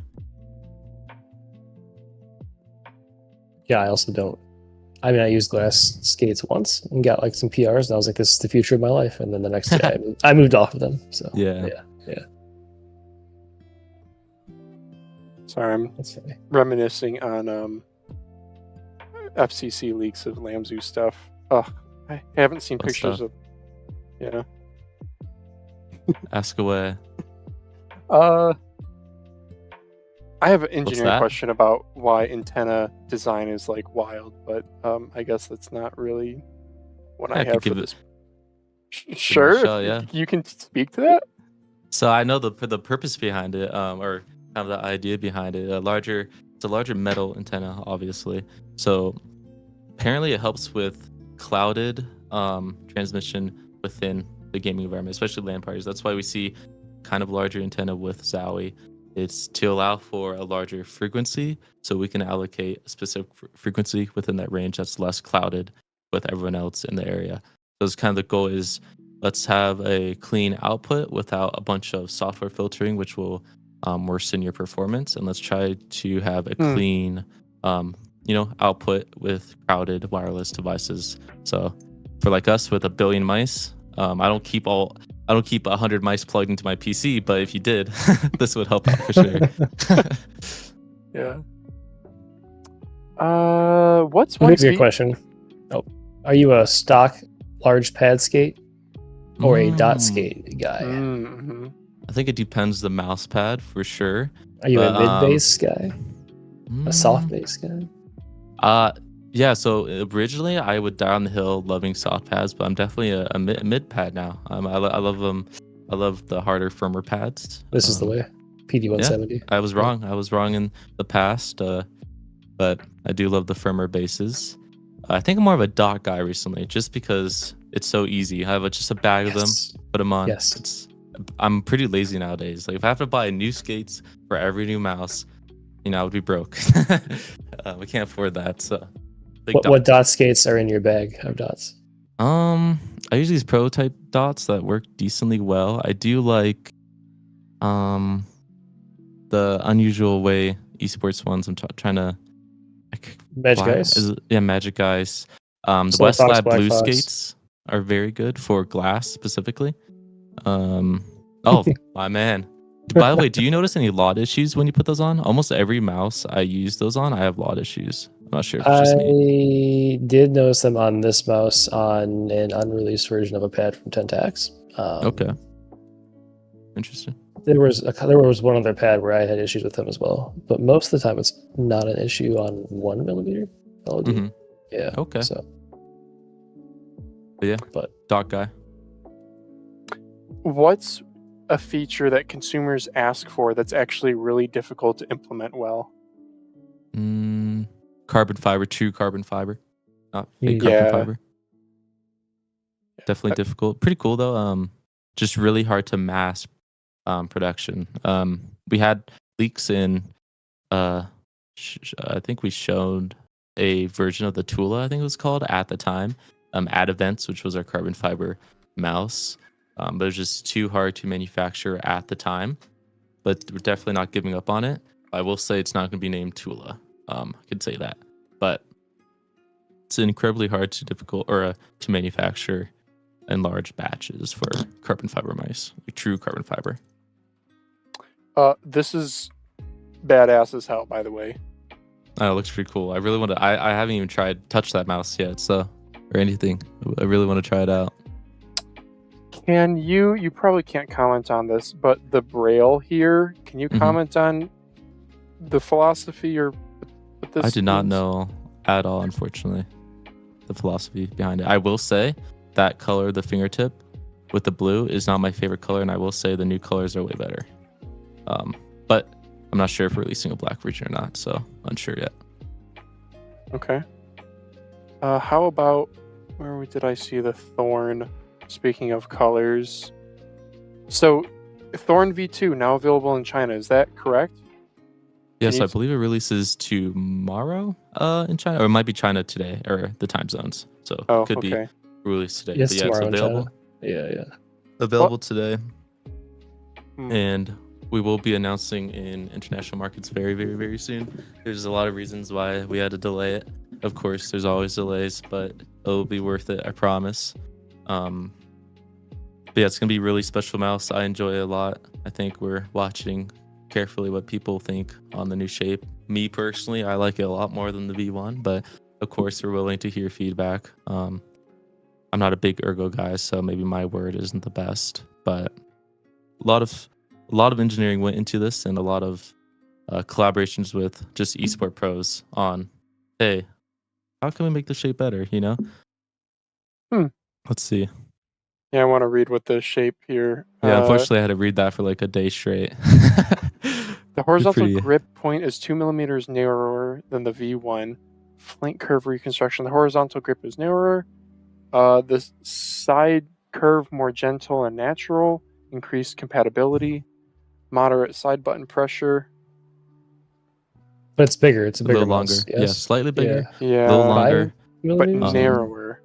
Yeah, I also don't. I mean, I used glass skates once and got some PRs, and I was like, "This is the future of my life." And then the next day, I moved off of them. So
Yeah.
Sorry, I'm
That's funny.
reminiscing on FCC leaks of Lamzu stuff. Ugh, I haven't seen
What
pictures
stuff?
of. Yeah.
Ask away.
I have an engineering
that?
question about why antenna design is wild, but I guess that's not really what
Yeah,
I
I could
have for
give it-
this.
it a
Sure,
shot, yeah.
you can speak to that.
So I know the purpose behind it, or kind of the idea behind it. It's a larger metal antenna, obviously. So apparently it helps with clouded transmission within the gaming environment, especially LAN parties. That's why we see kind of larger antenna with Zowie. It's to allow for a larger frequency, so we can allocate a specific frequency within that range that's less clouded with everyone else in the area. So it's kind of the goal is, let's have a clean output without a bunch of software filtering, which will worsen your performance. And let's try to have a clean, output with crowded wireless devices. So for us with a billion mice, I don't keep 100 mice plugged into my PC, but if you did, this would help out for sure.
Yeah. What's
Here's
one
your question. Oh, are you a stock large pad skate or a dot skate guy?
Mm-hmm.
I think it depends the mouse pad for sure.
Are you
But,
a mid bass guy? A soft bass guy?
Yeah, so originally I would die on the hill loving soft pads, but I'm definitely a mid pad now. I love them. I love the harder, firmer pads.
This is the way. PD170.
I was wrong. I was wrong in the past, but I do love the firmer bases. I think I'm more of a dot guy recently, just because it's so easy. I have just a bag of them, put them on.
Yes.
I'm pretty lazy nowadays. If I have to buy new skates for every new mouse, I would be broke. We can't afford that. So,
what dot skates are in your bag of dots?
I use these prototype dots that work decently well. I do like the unusual way esports ones. I'm trying to
Magic Ice?
Yeah, Magic Ice. The
Black
West
Fox,
Lab
Black
blue
Fox.
skates. are very good for glass specifically. Oh, my man. By the way, do you notice any lot issues when you put those on? Almost every mouse I use those on, I have lot issues. I'm not sure if it's just me.
I did notice them on this mouse on an unreleased version of a pad from Tentax.
Okay. Interesting.
There was one other pad where I had issues with them as well, but most of the time it's not an issue on 1mm LED.
Mm-hmm.
Yeah.
Okay.
So.
But yeah,
but
dot guy.
What's a feature that consumers ask for that's actually really difficult to implement well?
Carbon fiber, true carbon fiber, not fake
Yeah.
carbon fiber. Definitely difficult. Pretty cool though. Just really hard to mass production. We had leaks in. I think we showed a version of the Tula, I think it was called at the time. At Events, which was our carbon fiber mouse. But it was just too hard to manufacture at the time. But we're definitely not giving up on it. I will say it's not going to be named Tula. I could say that. But it's incredibly hard to manufacture in large batches for carbon fiber mice, like true carbon fiber.
This is badass as hell, by the way.
Oh, it looks pretty cool. I really want to. I haven't even touch that mouse yet, so or anything. I really want to try it out.
Can you probably can't comment on this, but the braille here, can you comment on the philosophy or what this
I did not
means?
know at all, unfortunately, the philosophy behind it. I will say that color, the fingertip with the blue, is not my favorite color, and I will say the new colors are way better. But I'm not sure if we're releasing a black version or not, so unsure yet.
Okay. How about did I see the Thorn? Speaking of colors, so Thorn V2 now available in China. Is that correct?
Yes, I believe it releases tomorrow in China, or it might be China today, or the time zones. So it could be released today.
Yes,
but yeah,
tomorrow
it's available.
Yeah.
Available today. And we will be announcing in international markets very, very, very soon. There's a lot of reasons why we had to delay it. Of course, there's always delays, but it'll be worth it, I promise. But yeah, it's gonna be a really special mouse. I enjoy it a lot. I think we're watching carefully what people think on the new shape. Me personally, I like it a lot more than the V1, but of course we're willing to hear feedback. I'm not a big Ergo guy, so maybe my word isn't the best, but a lot of engineering went into this, and a lot of collaborations with just esport pros on, hey, how can we make the shape better, you know? Let's see.
Yeah, I want to read what the shape here.
Yeah, unfortunately I had to read that for like a day straight.
The horizontal grip point is 2 millimeters narrower than the V1. Flank curve reconstruction. The horizontal grip is narrower. The side curve more gentle and natural. Increased compatibility. Moderate side button pressure.
But it's bigger. It's a bigger
little longer.
mouse,
Yeah,
yes?
slightly bigger.
Yeah.
A little longer.
But
millimeters?
narrower.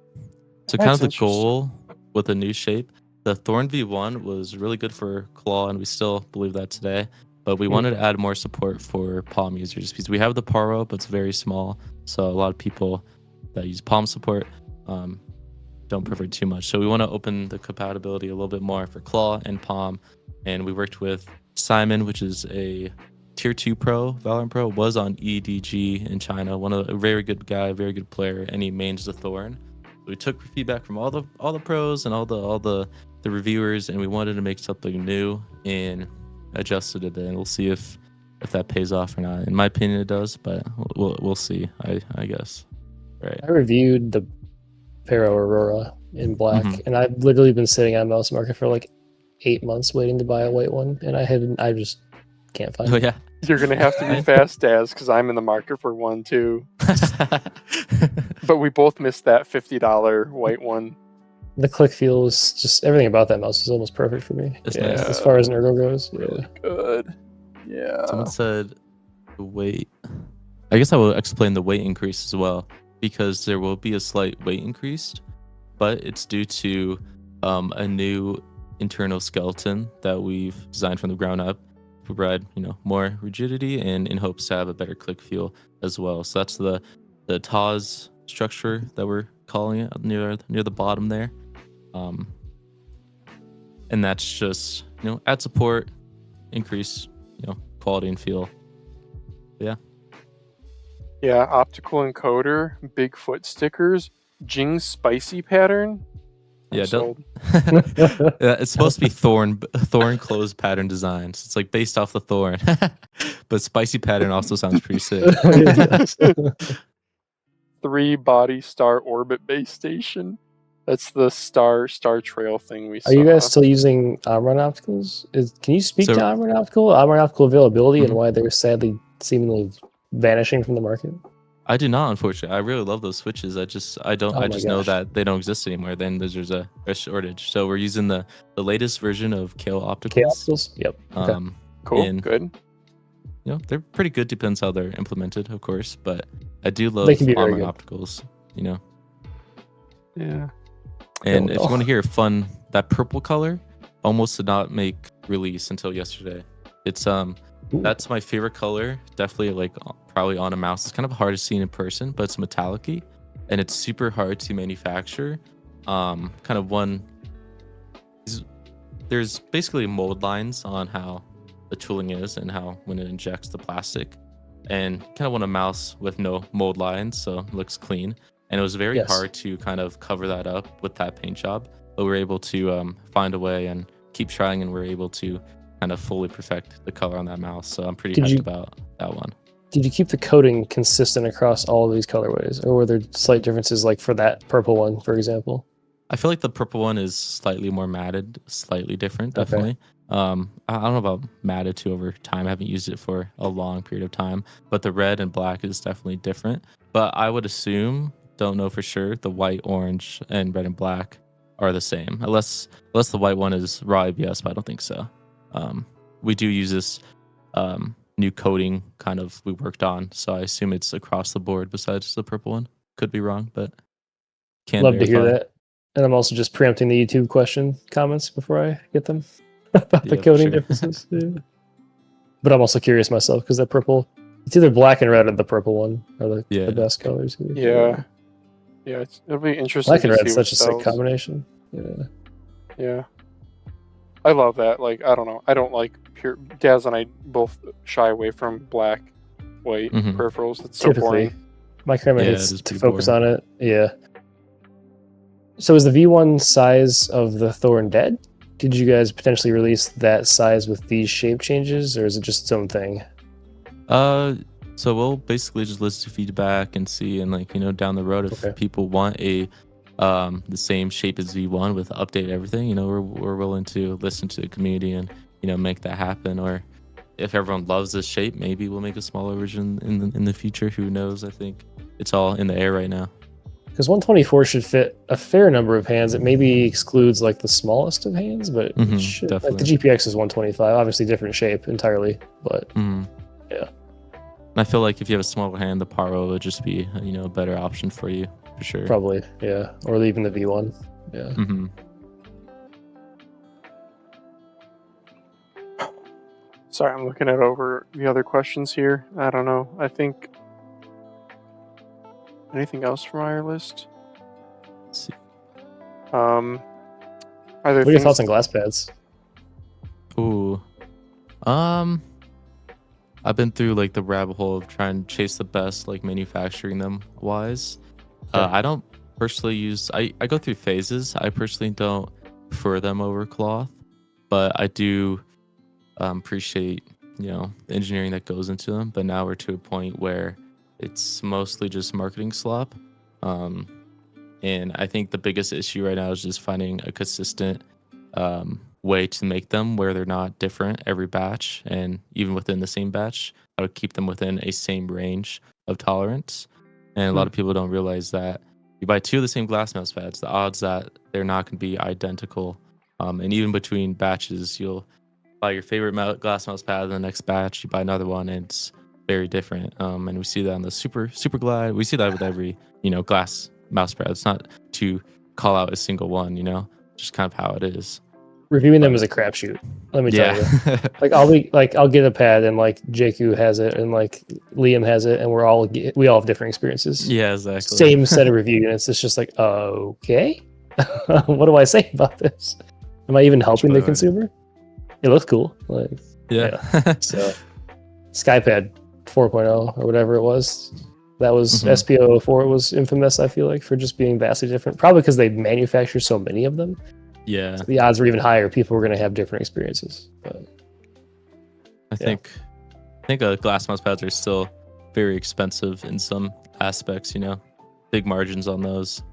So
That's
kind of the
interesting.
goal with the new shape. The Thorn V1 was really good for claw, and we still believe that today. But we wanted to add more support for palm users because we have the Paro, but it's very small. So a lot of people that use palm support don't prefer too much. So we want to open the compatibility a little bit more for claw and palm. And we worked with Simon, which is a tier 2 pro, Valorant pro, was on EDG in China. A very good guy, very good player, and he mains the Thorn. We took feedback from all the pros and all the reviewers, and we wanted to make something new and adjusted it. And we'll see if that pays off or not. In my opinion, it does, but we'll see. I guess. Right.
I reviewed the Paro Aurora in black, and I've literally been sitting on Mouse Market for like 8 months waiting to buy a white one, and I just can't find
Oh
it.
yeah.
You're gonna have to be fast, Daz, because I'm in the market for one too. But we both missed that $50 white one.
The click feel is just everything about that mouse is almost perfect for me.
It's
Yeah,
nice.
as far as an Ergo goes. Yeah.
Good. Yeah.
Someone said the weight. I guess I will explain the weight increase as well, because there will be a slight weight increase, but it's due to a new internal skeleton that we've designed from the ground up to provide, more rigidity and in hopes to have a better click feel as well. So that's the TAWS structure that we're calling it near the bottom there. And that's just, add support, increase, quality and feel. Yeah.
Yeah, optical encoder, Bigfoot stickers, Jing's spicy pattern.
Yeah,
sold.
Yeah, it's supposed to be thorn closed pattern design. So it's like based off the thorn. But spicy pattern also sounds pretty sick.
3 body star orbit base station. That's the STARTRAIL thing we saw.
Are you guys still using Omron opticals? Can you speak to Omron optical availability and why they're sadly seemingly vanishing from the market?
I do not, unfortunately. I really love those switches. I just know that they don't exist anymore. Then there's a shortage. So we're using the latest version of Kale opticals.
Kale opticals? Yep. Okay.
Cool.
And,
good.
They're pretty good. Depends how they're implemented, of course. But I do love Omron opticals.
Yeah.
And if you want to hear fun, that purple color almost did not make release until yesterday. It's that's my favorite color. Definitely like probably on a mouse. It's kind of hard to see in person, but it's metallic-y and it's super hard to manufacture. There's basically mold lines on how the tooling is and how when it injects the plastic, and kind of want a mouse with no mold lines, so it looks clean. And it was very hard to kind of cover that up with that paint job, but we were able to find a way and keep trying, and we're able to kind of fully perfect the color on that mouse. So I'm pretty hyped about that one.
Did you keep the coating consistent across all of these colorways, or were there slight differences, like for that purple one, for example?
I feel like the purple one is slightly more matted, slightly different, definitely. Okay. I don't know about matted too over time. I haven't used it for a long period of time, but the red and black is definitely different. But I would assume, don't know for sure, the white, orange, and red and black are the same, unless the white one is raw ABS, but I don't think so. We do use this new coating we worked on, so I assume it's across the board besides the purple one. Could be wrong, but can't
love to hear that. And I'm also just preempting the YouTube comments before I get them about the coding differences. Yeah. But I'm also curious myself, because that purple, it's either black and red or the purple one are the best colors here.
Yeah, it'll be interesting.
Black and red is such a sick combination.
Yeah. I love that. Like, I don't know. I don't like pure. Daz and I both shy away from black, white peripherals. It's so boring.
My camera needs to focus on it. Yeah. So is the V1 size of the Thorn dead? Did you guys potentially release that size with these shape changes, or is it just its own thing?
So we'll basically just listen to feedback and see, and down the road if people want the same shape as V1 with update everything, we're willing to listen to the community and make that happen. Or if everyone loves this shape, maybe we'll make a smaller version in the future. Who knows? I think it's all in the air right now.
Because 124 should fit a fair number of hands. It maybe excludes like the smallest of hands, but it should, like the GPX is 125, obviously different shape entirely, but yeah.
I feel like if you have a smaller hand, the Paro would just be a better option for you for sure.
Probably, yeah, or even the V1, yeah.
Sorry, I'm looking at over the other questions here. I don't know. I think anything else from our list?
Let's see.
What are your thoughts on glass pads?
Ooh. I've been through like the rabbit hole of trying to chase the best, like manufacturing them wise. I don't personally use, I go through phases. I personally don't prefer them over cloth, but I do appreciate, the engineering that goes into them. But now we're to a point where it's mostly just marketing slop. And I think the biggest issue right now is just finding a consistent way to make them where they're not different every batch, and even within the same batch, I would keep them within a same range of tolerance. And a lot of people don't realize that you buy 2 of the same glass mouse pads, the odds that they're not going to be identical. And even between batches, you'll buy your favorite glass mouse pad, and the next batch you buy another one, and it's very different. And we see that on the Super Glide. We see that with every glass mouse pad. It's not to call out a single one, just kind of how it is.
Reviewing them is a crapshoot. Let me tell you. I'll get a pad, and like JQ has it, and like Liam has it, and we all have different experiences.
Yeah, exactly.
Same set of review units. It's just like, okay. what do I say about this? Am I even helping the
Sure.
consumer? It looks cool. Like,
Yeah.
so Skypad 4.0 or whatever it was. That was
Mhm.
SPO04 was infamous, I feel like, for just being vastly different. Probably because they manufacture so many of them.
Yeah.
So the odds were even higher. People were going to have different experiences. But
I think glass mouse pads are still very expensive in some aspects, big margins on those.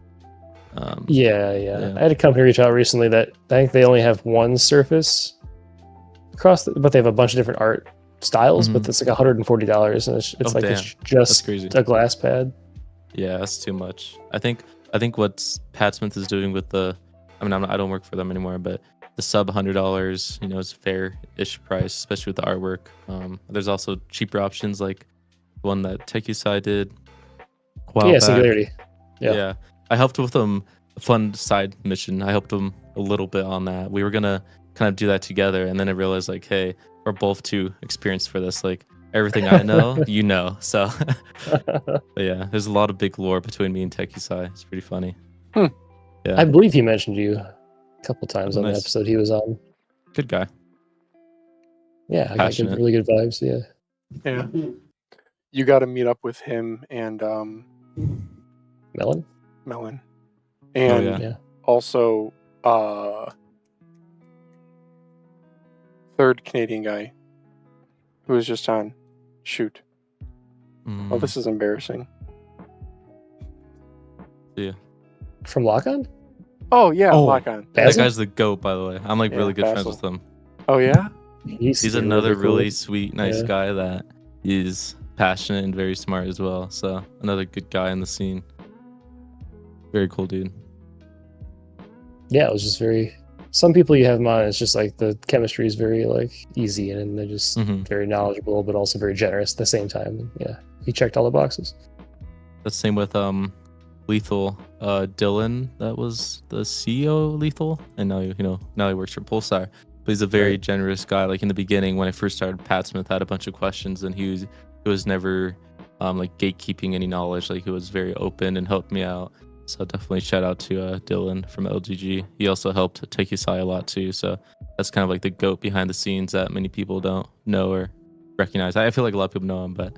yeah.
Yeah.
I had a company reach out recently that I think they only have one surface but they have a bunch of different art styles, but it's like $140, and it's
Oh,
like
damn.
it's
That's
just
crazy.
a glass pad.
Yeah, that's too much. I think what PADSmith is doing with I don't work for them anymore, but the sub $100, is a fair-ish price, especially with the artwork. There's also cheaper options like one that TechUSci did a while back.
Singularity.
Yeah. I helped with them a fun side mission. I helped them a little bit on that. We were gonna kind of do that together, and then I realized like, hey, we're both too experienced for this. Like everything I know, So but yeah, there's a lot of big lore between me and TechUSci. It's pretty funny. Yeah.
I believe he mentioned you a couple times on the
Nice.
episode he was on.
Good guy.
Yeah, I got
Passionate.
really good vibes. Yeah.
Yeah. You got to meet up with him and
Melon?
Melon. And
yeah.
also third Canadian guy who was just on. Shoot. Oh, this is embarrassing.
Yeah.
From Lock-On?
Oh, yeah, Lock On.
That
Basil?
guy's the GOAT, by the way. I'm like really good friends
Basil.
with him.
Oh, yeah?
He's another
cool.
really sweet, nice
Yeah.
guy that is passionate and very smart as well. So another good guy in the scene. Very cool dude.
Yeah, it was just very. Some people you have them on, it's just like the chemistry is very like easy, and they're just very knowledgeable, but also very generous at the same time. Yeah, he checked all the boxes.
The same with Lethal Dylan. That was the CEO of Lethal, and now now he works for Pulsar. But he's a very generous guy. Like in the beginning, when I first started, PADSmith had a bunch of questions, and he was never like gatekeeping any knowledge. Like he was very open and helped me out. So definitely shout out to Dylan from LGG. He also helped TechUSci a lot too. So that's kind of like the GOAT behind the scenes that many people don't know or recognize. I feel like a lot of people know him, but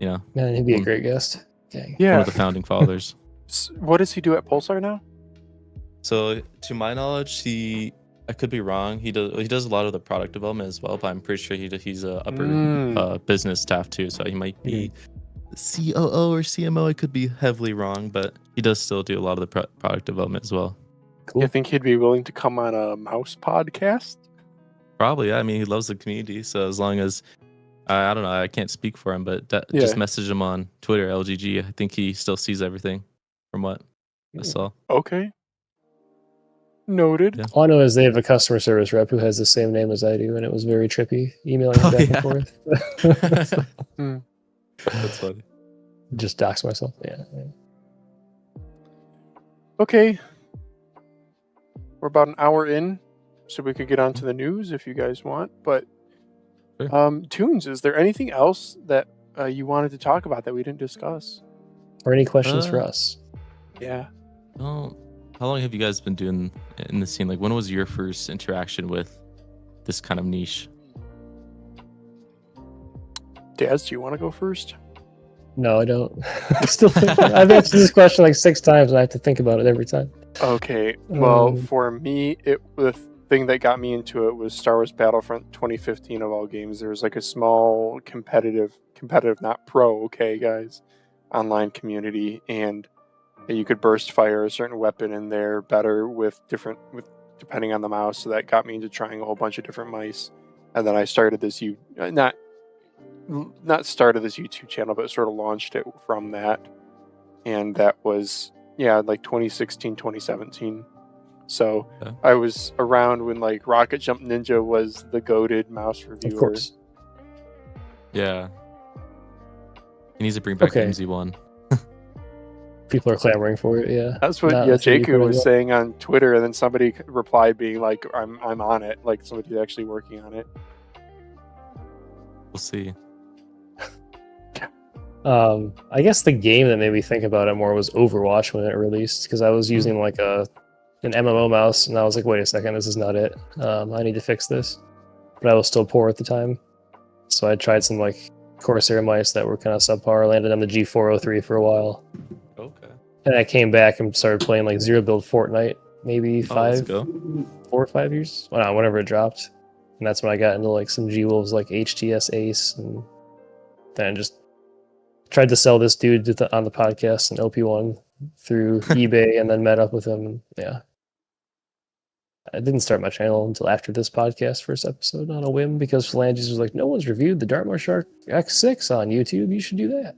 Man, he'd be a great guest. Dang.
Yeah.
one of the founding fathers.
What does he do at Pulsar now?
So to my knowledge, I could be wrong. He does a lot of the product development as well, but I'm pretty sure he's a upper business staff too. So he might be COO or CMO. I could be heavily wrong, but he does still do a lot of the product development as well.
Cool.
You think he'd be willing to come on a mouse podcast?
Probably. Yeah. I mean, he loves the community. So as long as I don't know, I can't speak for him, but just message him on Twitter, LGG. I think he still sees everything from what I saw.
Okay. Noted.
Yeah.
All I know is they have a customer service rep who has the same name as I do, and it was very trippy emailing back and forth.
That's funny.
Just dox myself. Yeah.
Okay. We're about an hour in, so we could get on to the news if you guys want. But
Sure.
Tunes, is there anything else that you wanted to talk about that we didn't discuss?
Or any questions for us?
Yeah.
Well, how long have you guys been doing in the scene? Like, when was your first interaction with this kind of niche?
Daz, do you want to go first?
No, I don't. I've answered this question like 6 times, and I have to think about it every time.
Okay. Well, for me, the thing that got me into it was Star Wars Battlefront 2015 of all games. There was like a small competitive, not pro, okay, guys, online community, and you could burst fire a certain weapon in there better depending on the mouse. So that got me into trying a whole bunch of different mice, and then I started this not started this YouTube channel, but sort of launched it from that, and that was like 2016, 2017. So I was around when like Rocket Jump Ninja was the goated mouse reviewer.
Of course.
Yeah. He needs to bring back
Okay.
MZ1.
People are clamoring for it. Yeah.
That's what
Not a 3D
Jaku was
printed
saying on Twitter, and then somebody replied being like, I'm on it, like somebody's actually working on it.
We'll see.
I guess the game that made me think about it more was Overwatch when it released, because I was using like a an MMO mouse, and I was like, wait a second, this is not it. I need to fix this. But I was still poor at the time. So I tried some like Corsair mice that were kind of subpar, landed on the G403 for a while.
Okay.
And I came back and started playing like zero build Fortnite, maybe 4 or 5 years. Well, no, whenever it dropped. And that's when I got into like some G-Wolves like HTS Ace, and then I just tried to sell this dude on the podcast and OP1 through eBay, and then met up with him. And yeah, I didn't start my channel until after this podcast first episode on a whim, because Phalanges was like, no one's reviewed the Darmoshark X6 on YouTube. You should do that.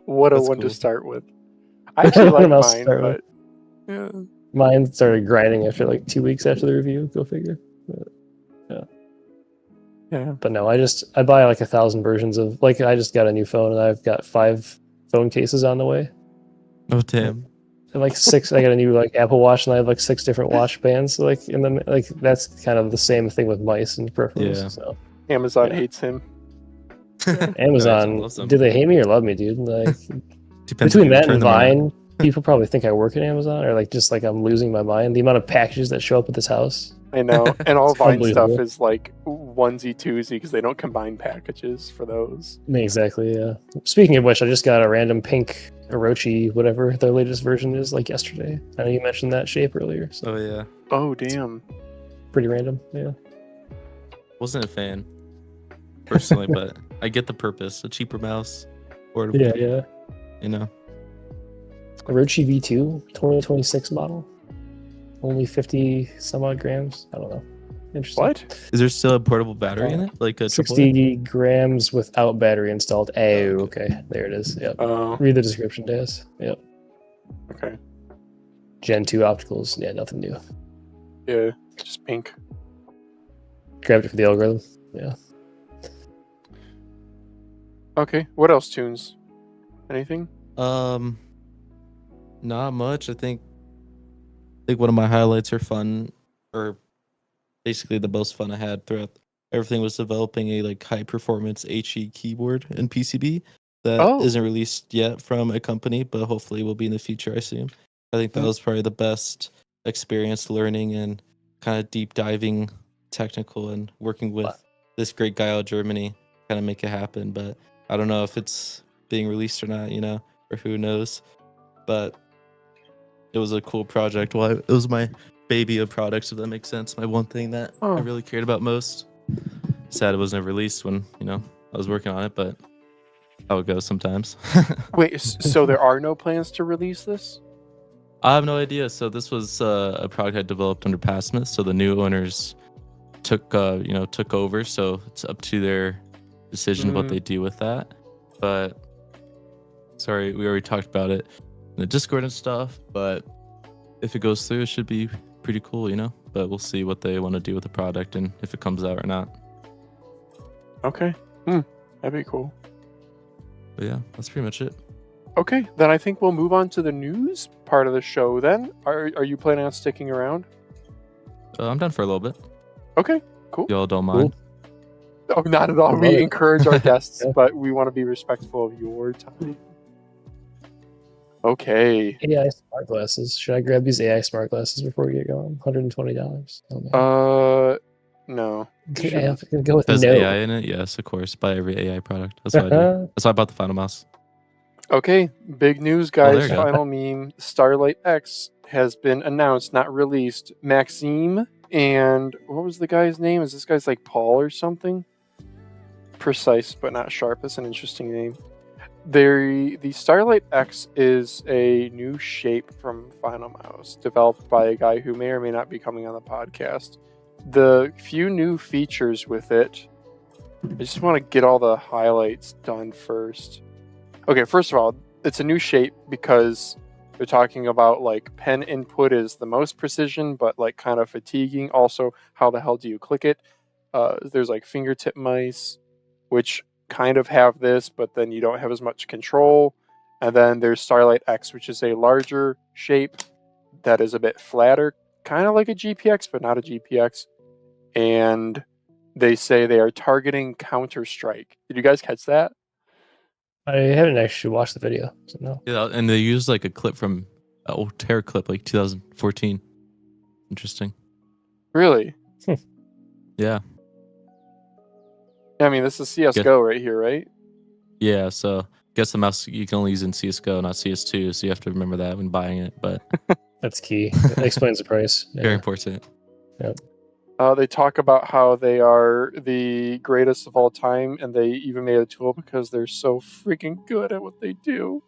What a
That's
one
cool.
to start with. I actually like
What else
mine,
to start
but yeah.
Mine started grinding after like 2 weeks after the review. Go figure.
Yeah.
But no, I buy like 1,000 versions of, like, I just got a new phone and I've got 5 phone cases on the way.
Oh damn.
And like 6, I got a new like Apple Watch, and I have like 6 different watch bands. So like that's kind of the same thing with mice and peripherals.
Yeah.
So
Amazon
Yeah.
hates him.
Amazon,
loves them.
do they hate me or love me, dude? Like
Depends
between
if you
that
turn
and
them or not.
Vine, people probably think I work at Amazon, or like just like I'm losing my mind. The amount of packages that show up at this house.
I know. And all
It's
Vine stuff
unbelievable.
is like onesie twosie because they don't combine packages for those.
Exactly, yeah. Speaking of which, I just got a random pink Orochi, whatever their latest version is, like yesterday. I know you mentioned that shape earlier, so
Oh yeah.
Oh damn.
pretty random, yeah.
Wasn't a fan personally, but I get the purpose. A cheaper mouse, or
Yeah.
you know.
Orochi V2, 2026 model. Only 50 some odd grams. I don't know. Interesting.
What?
Is there still a portable battery in it? Like a AAA?
60 grams without battery installed. Oh,
okay.
okay. There it is. Yep.
Oh,
Read the description, Daz. Yep.
okay.
Gen 2 opticals. Yeah, nothing new.
Yeah, just pink.
Grabbed it for the algorithm. Yeah.
Okay. What else, Tunes? Anything?
Not much. I think one of my highlights are fun, or basically the most fun I had throughout everything was developing a like high performance HE keyboard and PCB that
Oh.
isn't released yet from a company, but hopefully will be in the future, I assume. I think that was probably the best experience learning and kind of deep diving technical and working with this great guy out of Germany, kind of make it happen. But I don't know if it's being released or not, or who knows. But it was a cool project. Well, it was my baby of products, if that makes sense. My one thing that
Oh.
I really cared about most. Sad it wasn't released when, I was working on it, but how it goes sometimes.
Wait, so there are no plans to release this?
I have no idea. So this was a product I developed under PADMAT. So the new owners took over. So it's up to their decision of what they do with that. But sorry, we already talked about it in the Discord and stuff. But if it goes through, it should be pretty cool, But we'll see what they want to do with the product and if it comes out or not.
Okay. That'd be cool.
But yeah, that's pretty much it.
Okay, then I think we'll move on to the news part of the show then. Are you planning on sticking around?
I'm done for a little bit.
Okay, cool.
Y'all don't mind.
Oh, not at all.
Love
We
it.
encourage our guests,
Yeah.
but we want to be respectful of your time. Okay.
AI smart glasses. Should I grab these AI smart glasses before we get going? $120. Oh, man.
No.
Okay, I'm gonna go with
Does
no.
AI in it? Yes, of course. Buy every AI product. That's what I do. That's why I bought the Finalmouse.
Okay, big news,
there
guys.
you go.
Final meme. Starlight X has been announced, not released. Maxime and what was the guy's name? Is this guy's like Paul or something? Precise but not sharp. That's an interesting name. The Starlight X is a new shape from Finalmouse, developed by a guy who may or may not be coming on the podcast. The few new features with it, I just want to get all the highlights done first. Okay, first of all, it's a new shape because they're talking about like pen input is the most precision, but like kind of fatiguing. Also, how the hell do you click it? There's like fingertip mice, which kind of have this, but then you don't have as much control. And then there's Starlight X, which is a larger shape that is a bit flatter, kind of like a GPX, but not a GPX. And they say they are targeting Counter-Strike. Did you guys catch that?
I haven't actually watched the video, so no.
Yeah, and they use like a clip from old hair clip, like 2014. Interesting.
Really?
Yeah.
I mean, this is CSGO right here, right?
Yeah, so I guess the mouse you can only use in CSGO, not CS2, so you have to remember that when buying it, but
That's key. That explains the price. Yeah.
very important.
Yep.
They talk about how they are the greatest of all time, and they even made a tool because they're so freaking good at what they do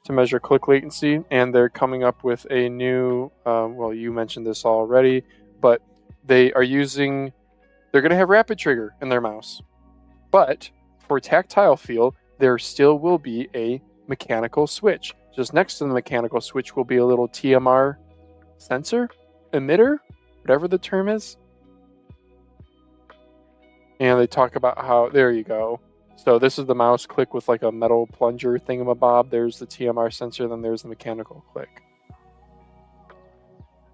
to measure click latency. And they're coming up with a new, well, you mentioned this already, but they're going to have rapid trigger in their mouse. But for tactile feel, there still will be a mechanical switch. Just next to the mechanical switch will be a little TMR sensor, emitter, whatever the term is. And they talk about how, there you go. So this is the mouse click with like a metal plunger thingamabob. There's the TMR sensor, then there's the mechanical click.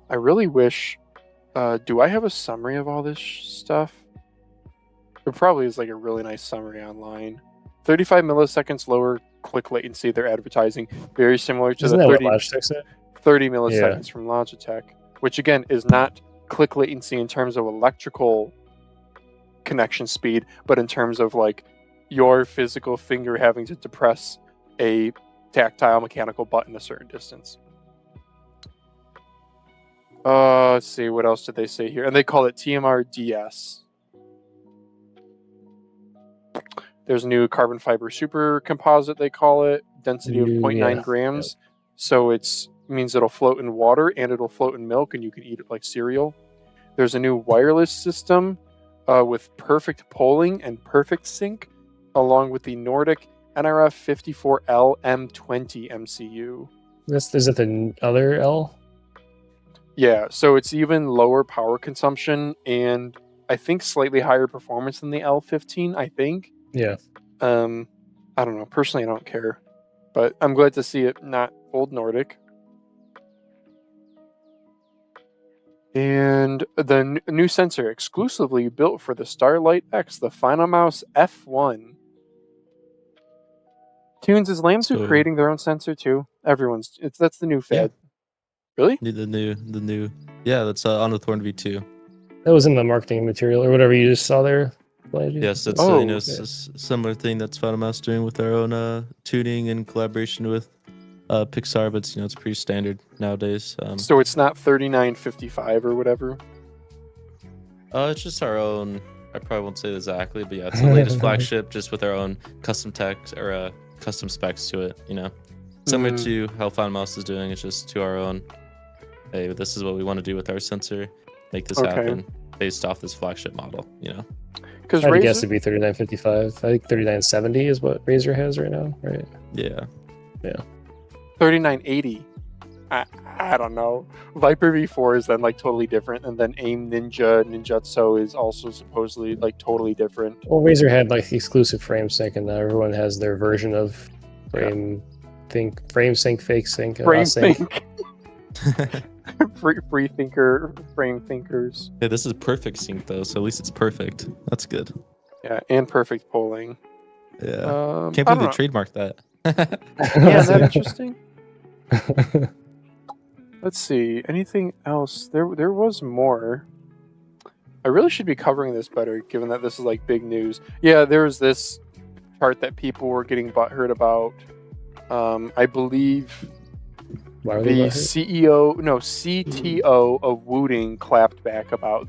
I really wish, do I have a summary of all this stuff? There probably is like a really nice summary online. 35 milliseconds lower click latency they're advertising. Very similar to
Isn't
the
that
30,
what Logitech said?
30 milliseconds from Logitech. Which again is not click latency in terms of electrical connection speed, but in terms of like your physical finger having to depress a tactile mechanical button a certain distance. Let's see, what else did they say here? And they call it TMR DS. There's a new carbon fiber super composite, they call it, density of 0.9 grams. Yep. So it means it'll float in water and it'll float in milk, and you can eat it like cereal. There's a new wireless system with perfect polling and perfect sync, along with the Nordic NRF54L M20 MCU.
Is it the other L?
Yeah, so it's even lower power consumption and I think slightly higher performance than the L15, I think.
Yeah.
I don't know. Personally, I don't care. But I'm glad to see it not old Nordic. And the new sensor exclusively built for the Starlight X, the Finalmouse F1. Tunez, is Lamzu creating their own sensor too? That's the new fad. Yeah. Really?
The new. Yeah, that's on the Thorn V2.
That was in the marketing material or whatever you just saw there.
Yes, it's it's a similar thing that's Finalmouse doing with their own tuning in collaboration with Pixar, but it's pretty standard nowadays.
So it's not 3955 or whatever.
It's just our own. I probably won't say it exactly, but yeah, it's the latest flagship, just with our own custom tech or custom specs to it. Similar to how Finalmouse is doing. It's just to our own. Hey, this is what we want to do with our sensor. Make this happen based off this flagship model.
Because I guess it'd be 3955. I think 3970 is what Razer has right now, right?
Yeah.
3980. I don't know. Viper V4 is then like totally different, and then AIM Ninjutsu is also supposedly like totally different.
Well, Razer had like exclusive frame sync, and now everyone has their version of frame sync, fake sync,
frame sync. free thinker, frame thinkers.
Hey, this is perfect sync though, so at least it's perfect. That's good.
Yeah, and perfect polling.
Yeah. Can't believe they trademarked that.
Yeah, is that interesting? Let's see. Anything else? There was more. I really should be covering this better, given that this is like big news. Yeah, there was this chart that people were getting butthurt about. I believe the CTO of Wooting clapped back about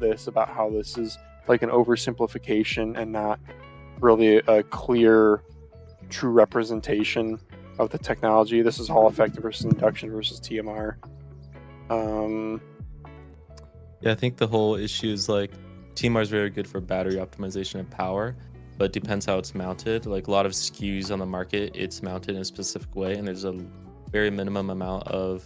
how this is like an oversimplification and not really a clear, true representation of the technology. This is Hall effective versus induction versus TMR.
Yeah, I think the whole issue is like TMR is very good for battery optimization and power, but it depends how it's mounted. Like a lot of SKUs on the market, it's mounted in a specific way, and there's a very minimum amount of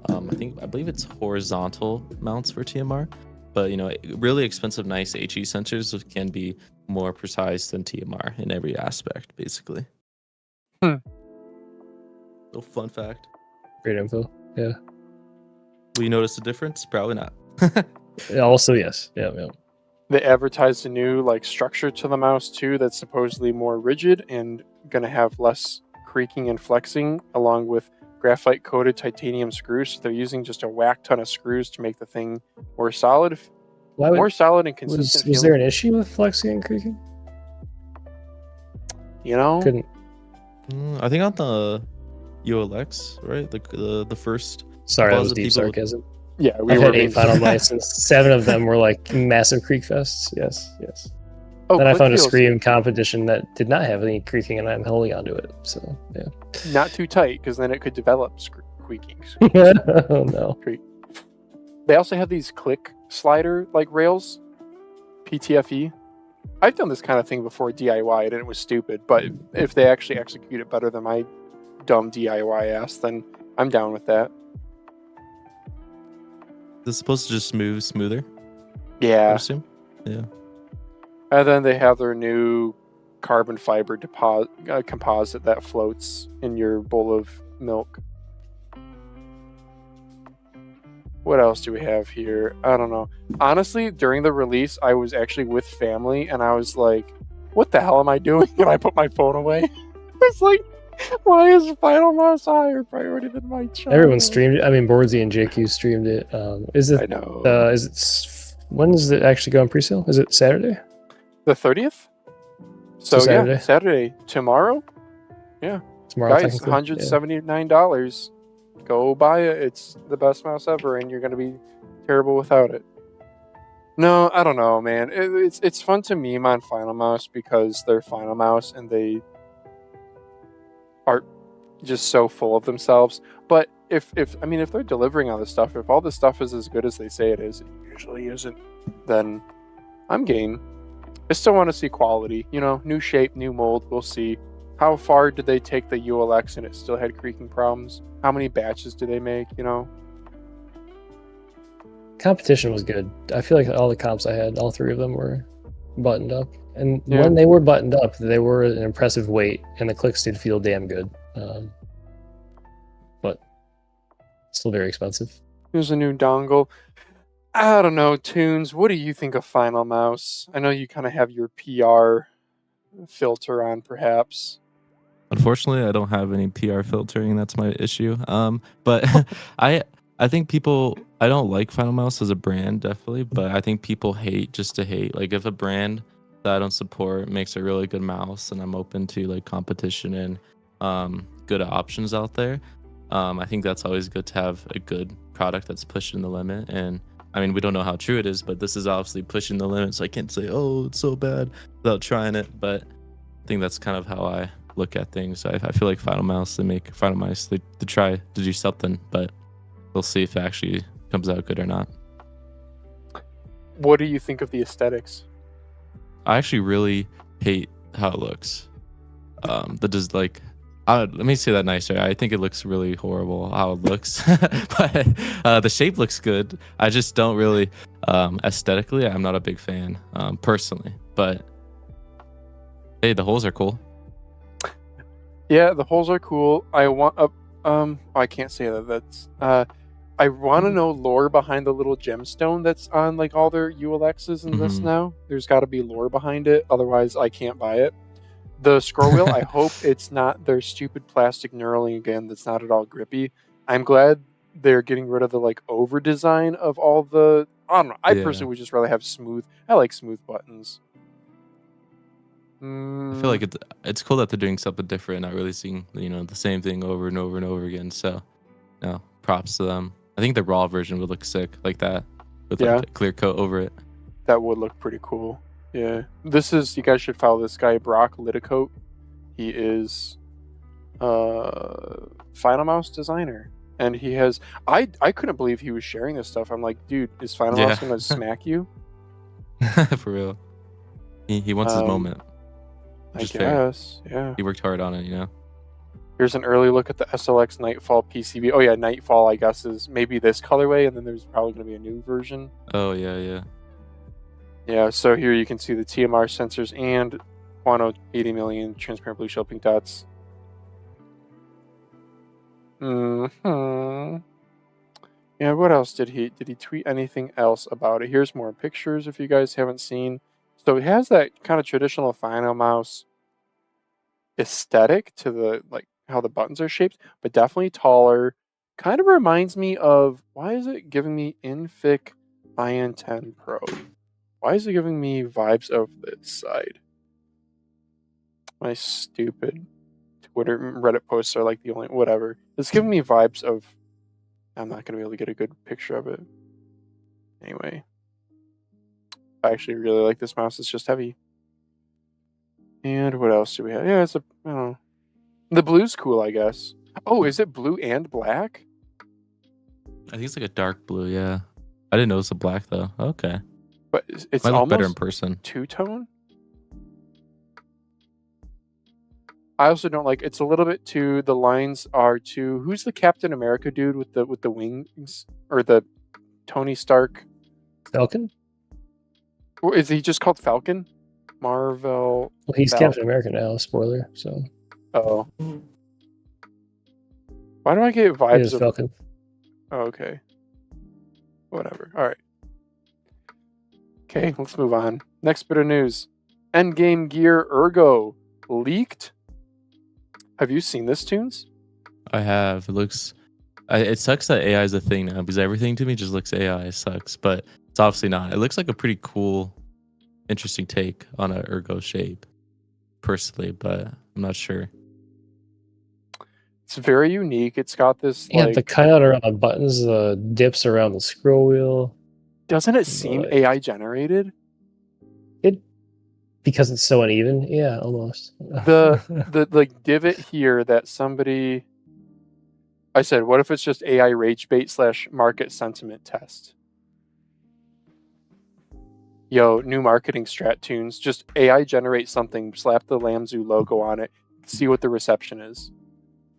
I believe it's horizontal mounts for TMR, but really expensive nice HE sensors can be more precise than TMR in every aspect, basically. Little fun fact.
Great info. Yeah.
Will you notice a difference? Probably not.
Also, yes. Yeah.
They advertised a new structure to the mouse too that's supposedly more rigid and gonna have less creaking and flexing, along with graphite coated titanium screws. So they're using just a whack ton of screws to make the thing more solid, more solid and consistent.
Was there an issue with flexing and creaking?
You know,
Couldn't.
I think on the ULX, right? The first.
Sorry, that was
people
deep sarcasm.
Yeah,
I've had 8 final mice, and 7 of them were like massive creak fests. Yes.
Oh,
then I found a
Clickfields.
Scream competition that did not have any creaking, and I'm holding onto it. So yeah.
Not too tight, because then it could develop squeaking.
Oh no.
They also have these click slider like rails, PTFE. I've done this kind of thing before DIY, and it was stupid. But if they actually execute it better than my dumb DIY ass, then I'm down with that.
Is it supposed to just move smoother? I
Yeah.
assume. Yeah.
And then they have their new carbon fiber composite that floats in your bowl of milk. What else do we have here? I don't know. Honestly, during the release, I was actually with family, and I was like, what the hell am I doing? And I put my phone away. I was like, why is Finalmouse higher priority than my child?
Everyone streamed it. I mean, Boardsy and JQ streamed it. Is it?
I know.
When does it actually go on pre-sale? Is it Saturday?
The 30th? So
Saturday.
yeah, Saturday. Tomorrow?
Tomorrow,
Guys,
technically.
$179. Go buy it. It's the best mouse ever, and you're going to be terrible without it. No, I don't know, man. It's fun to meme on Finalmouse because they're Finalmouse, and they are just so full of themselves. But if they're delivering on this stuff, if all this stuff is as good as they say it is, it usually isn't, then I'm game. I still want to see quality, new shape, new mold. We'll see. How far did they take the ULX and it still had creaking problems? How many batches do they make,
Competition was good. I feel like all the comps I had, all 3 of them were buttoned up. And
Yeah.
when they were buttoned up, they were an impressive weight, and the clicks did feel damn good. But still very expensive.
Here's a new dongle. I don't know, Tunes. What do you think of Finalmouse? I know you kind of have your PR filter on, perhaps.
Unfortunately, I don't have any PR filtering. That's my issue. But I think people. I don't like Finalmouse as a brand, definitely. But I think people hate just to hate. Like if a brand that I don't support makes a really good mouse, and I'm open to like competition and good options out there. I think that's always good to have a good product that's pushing the limit. And I mean, we don't know how true it is, but this is obviously pushing the limit. So I can't say, oh, it's so bad without trying it. But I think that's kind of how I look at things. I feel like Finalmouse, they try to do something, but we'll see if it actually comes out good or not.
What do you think of the aesthetics?
I actually really hate how it looks. Let me say that nicer. I think it looks really horrible how it looks, but the shape looks good. I just don't really, aesthetically, I'm not a big fan, personally. But hey, the holes are cool.
Yeah, the holes are cool. I want I can't say that. That's I want to know lore behind the little gemstone that's on like all their ULXs and this now. There's got to be lore behind it, otherwise I can't buy it. The scroll wheel, I hope it's not their stupid plastic knurling again that's not at all grippy. I'm glad they're getting rid of the like over design of all the. I don't know. I personally would just rather have smooth. I like smooth buttons.
I feel like it's cool that they're doing something different, not really seeing the same thing over and over and over again. So, props to them. I think the raw version would look sick like that with like a clear coat over it.
That would look pretty cool. Yeah, you guys should follow this guy, Brock Lidicote. He is Finalmouse designer, and he has. I couldn't believe he was sharing this stuff. I'm like, dude, is Finalmouse gonna smack you?
For real. He wants his moment.
I guess, yeah.
He worked hard on it,
Here's an early look at the SLX Nightfall PCB. Oh yeah, Nightfall, I guess, is maybe this colorway, and then there's probably going to be a new version.
Oh yeah.
Yeah, so here you can see the TMR sensors and Quanto 80 million transparent blue shell pink dots. Yeah, what else did he tweet anything else about it? Here's more pictures if you guys haven't seen. So it has that kind of traditional Finalmouse aesthetic to the like how the buttons are shaped, but definitely taller. Kind of reminds me of, why is it giving me Infic IN10 Pro? Why is it giving me vibes of this side? My stupid Twitter Reddit posts are like the only whatever. It's giving me vibes of, I'm not going to be able to get a good picture of it. Anyway. I actually really like this mouse. It's just heavy. And what else do we have? Yeah, it's a, I don't know. The blue's cool, I guess. Oh, is it blue and black?
I think it's like a dark blue, yeah. I didn't notice the black though. Okay.
But it's
Might look
almost
better in person.
two-tone? I also don't like, it's a little bit too, the lines are too, who's the Captain America dude with the wings? Or the Tony Stark?
Falcon?
Or is he just called Falcon? Marvel.
Well, he's
Falcon.
Captain America now, spoiler, so.
Oh. Why do I get
He
vibes
is
of...
Falcon.
Oh, okay. Whatever. Alright. Okay, let's move on. Next bit of news. Endgame gear Ergo leaked. Have you seen this, Tunes?
I have. It looks... it sucks that AI is a thing now because everything to me just looks AI. It sucks, but it's obviously not. It looks like a pretty cool, interesting take on an Ergo shape, personally, but I'm not sure.
It's very unique. It's got this,
Yeah,
like...
the cutout around the buttons, the dips around the scroll wheel.
Doesn't it seem
Like-
AI generated?
Because it's so uneven? Yeah, almost.
The like divot here that somebody... I said, what if it's just AI rage bait / market sentiment test? Yo, new marketing strat, Tunes. Just AI generate something, slap the Lamzu logo on it, see what the reception is.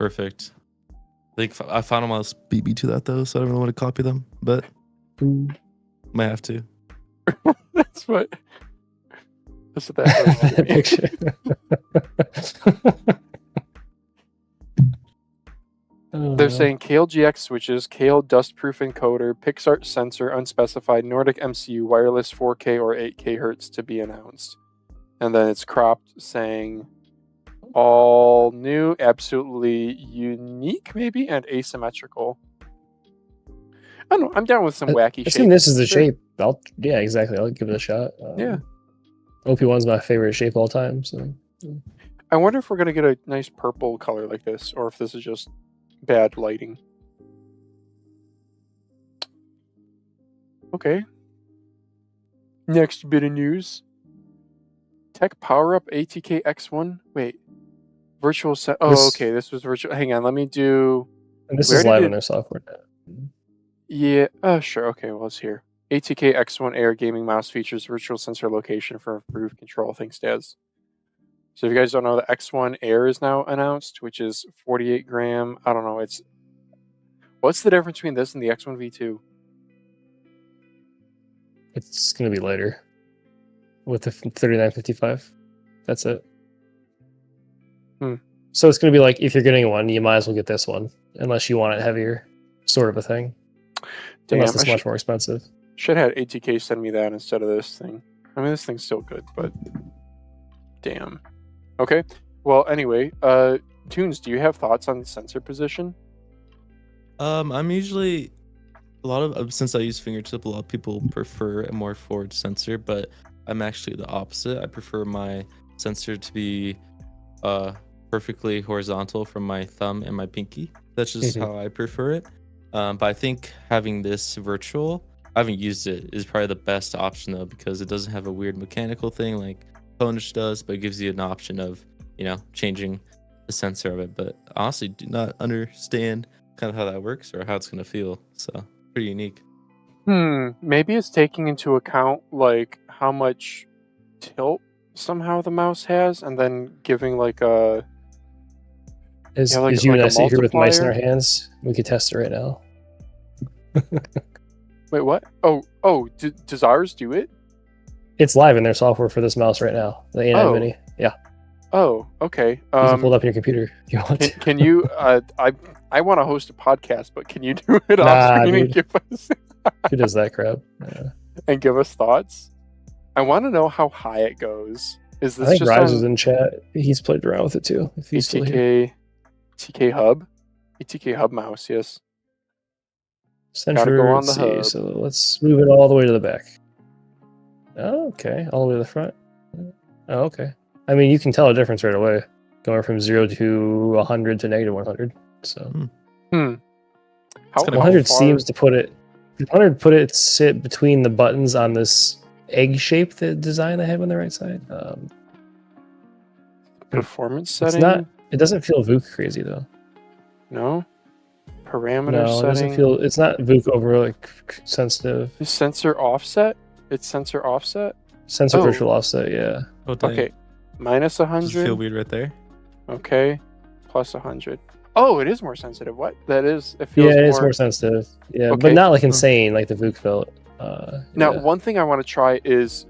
Perfect. I think I Finalmouse beat me to that though, so I don't really want to copy them, but might have to.
That's what that
Picture.
They're saying Kale GX switches, Kale dust-proof encoder, PixArt sensor, unspecified, Nordic MCU, wireless 4K or 8K hertz to be announced. And then it's cropped saying all new, absolutely unique, maybe, and asymmetrical. I don't know. I'm down with some wacky
I
shapes.
assume this is the shape. Yeah, exactly. I'll give it a shot.
Yeah.
OP1's my favorite shape all time. So
I wonder if we're going to get a nice purple color like this, or if this is just bad lighting. Okay. Next bit of news. Tech power up ATK X1. Wait. Virtual set. Oh, okay. This was virtual. Hang on. Let me do.
And this
Where
is
did
live
it-
in their software now.
Yeah. Sure. Okay. Well, it's here. ATK X1 Air gaming mouse features virtual sensor location for improved control. Thanks, Daz. So if you guys don't know, the X1 Air is now announced, which is 48 gram. I don't know. What's the difference between this and the X1 V2?
It's going to be lighter with the 3955. That's it. So it's going to be like, if you're getting one, you might as well get this one, unless you want it heavier, sort of a thing.
Damn,
Unless it's much more expensive.
Should have had ATK send me that instead of this thing. I mean, this thing's still good, but damn. Okay. Well, anyway, Tunes, do you have thoughts on the sensor position?
I'm usually since I use fingertip, a lot of people prefer a more forward sensor, but I'm actually the opposite. I prefer my sensor to be perfectly horizontal from my thumb and my pinky. That's just how I prefer it. But I think having this virtual, I haven't used it, is probably the best option though, because it doesn't have a weird mechanical thing like Ponish does, but it gives you an option of, changing the sensor of it. But I honestly do not understand kind of how that works or how it's going to feel. So pretty unique.
Maybe it's taking into account like how much tilt somehow the mouse has, and then giving like a
As
like
you and
a
I sit here with mice in our
multiplier?
hands, we could test it right now.
Wait, what? Oh, does ours do it?
It's live in their software for this mouse right now. The A9
Oh.
Mini. Yeah.
Oh, okay.
You can pull it up on your computer if you want to.
Can you? I want to host a podcast, but can you do it
Nah,
off screen and
dude.
give us
Who does that crap? Yeah.
and give us thoughts? I want to know how high it goes. Is
I
this
think
just
Rise is
on
in chat. He's played around with it too. If he's still here.
ATK ATK hub. ATK hub mouse, yes.
Center,
go on
let's
the
see.
hub.
So let's move it all the way to the back. Oh, okay, all the way to the front. Oh, okay. I mean, you can tell a difference right away, going from 0 to 100 to negative 100. So,
How
100
far-
seems to put it. 100 put it sit between the buttons on this egg shape the design I have on the right side.
performance
It's
setting.
not. It doesn't feel VOOC crazy though.
No. Parameter
No, it
setting.
doesn't feel. It's not VOOC over like sensitive.
Is sensor offset? It's sensor offset.
Sensor
Oh.
virtual offset. Yeah.
Oh, dang.
Okay. Minus
Does it
100.
feel weird right there?
Okay. Plus 100. Oh, it is more sensitive. What? That is. It feels
Yeah, it's more sensitive. Yeah,
Okay.
but not like insane like the VOOC felt.
Now,
yeah.
one thing I want to try is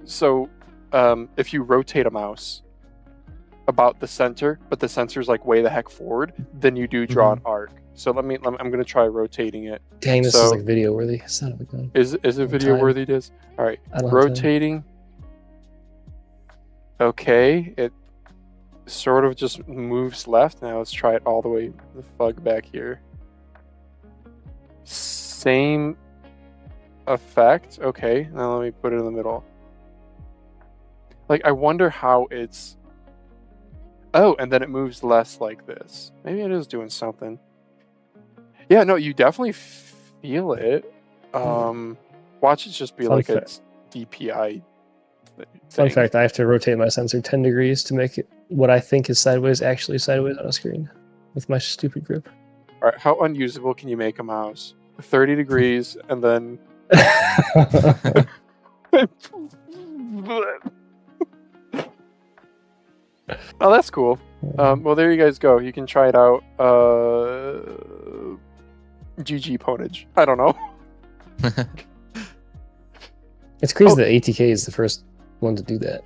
if you rotate a mouse about the center, but the sensor's like way the heck forward, then you do draw an arc. So I'm gonna try rotating it.
Dang, this
so-
is like video worthy. Son of a gun.
Is it video worthy? Diz? All right,
I don't have time.
rotating. Okay, it sort of just moves left. Now let's try it all the way the fug back here. Same effect. Okay, now let me put it in the middle. Like, I wonder how it's. Oh, and then it moves less like this. Maybe it is doing something. Yeah, no, you definitely feel it. Watch it just be
Fun
like
fact.
a DPI
Fun
thing.
fact: I have to rotate my sensor 10 degrees to make it what I think is sideways actually sideways on a screen with my stupid grip.
All right, how unusable can you make a mouse? 30 degrees, and then. Oh, that's cool. Well, there you guys go. You can try it out. GG Ponage. I don't know.
It's crazy
Oh.
that ATK is the first one to do that.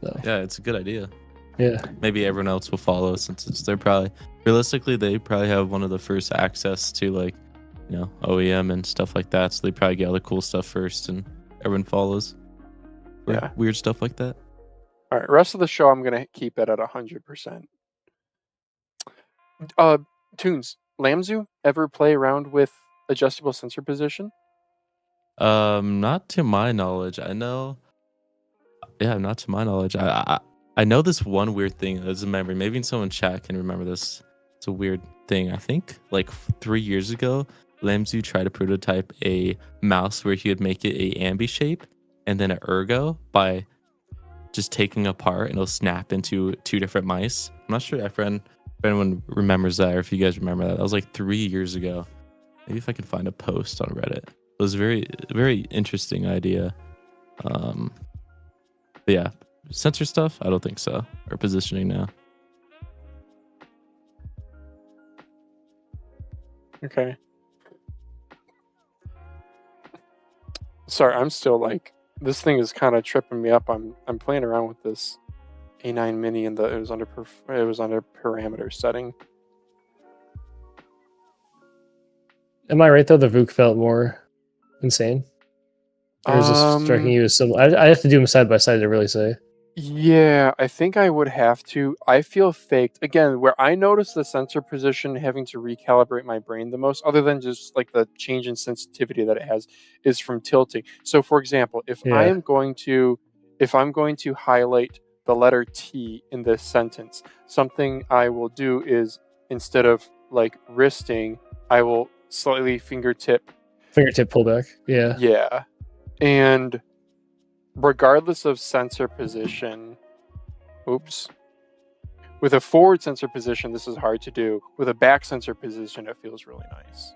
So,
Yeah, it's a good idea.
yeah.
Maybe everyone else will follow since they're probably realistically they probably have one of the first access to like, you know, OEM and stuff like that. So they probably get all the cool stuff first, and everyone follows. for
Yeah.
weird stuff like that.
All right, rest of the show, I'm gonna keep it at 100%. Tunes, Lamzu, ever play around with adjustable sensor position?
Not to my knowledge. I know. Yeah, not to my knowledge. I know this one weird thing as a memory. Maybe someone in chat can remember this. It's a weird thing. I think like 3 years ago, Lamzu tried to prototype a mouse where he would make it a ambi shape and then an ergo by just taking apart, and it'll snap into two different mice. I'm not sure if anyone remembers that, or if you guys remember that. That was like 3 years ago. Maybe if I can find a post on Reddit. It was a very interesting idea. But yeah, sensor stuff, I don't think so. Or positioning now.
Okay. Sorry, I'm still like, this thing is kind of tripping me up. I'm playing around with this A9 Mini, and it was under parameter setting.
Am I right though? The VOOC felt more insane. Or is this striking you as similar? I have to do them side by side to really say.
Yeah, I think I would have to. I feel faked. Again, where I notice the sensor position having to recalibrate my brain the most, other than just like the change in sensitivity that it has, is from tilting. So for example, if I'm going to highlight the letter T in this sentence, something I will do is, instead of like wristing, I will slightly fingertip
Pullback. Yeah.
Yeah. And regardless of sensor position, with a forward sensor position, this is hard to do. With a back sensor position, it feels really nice.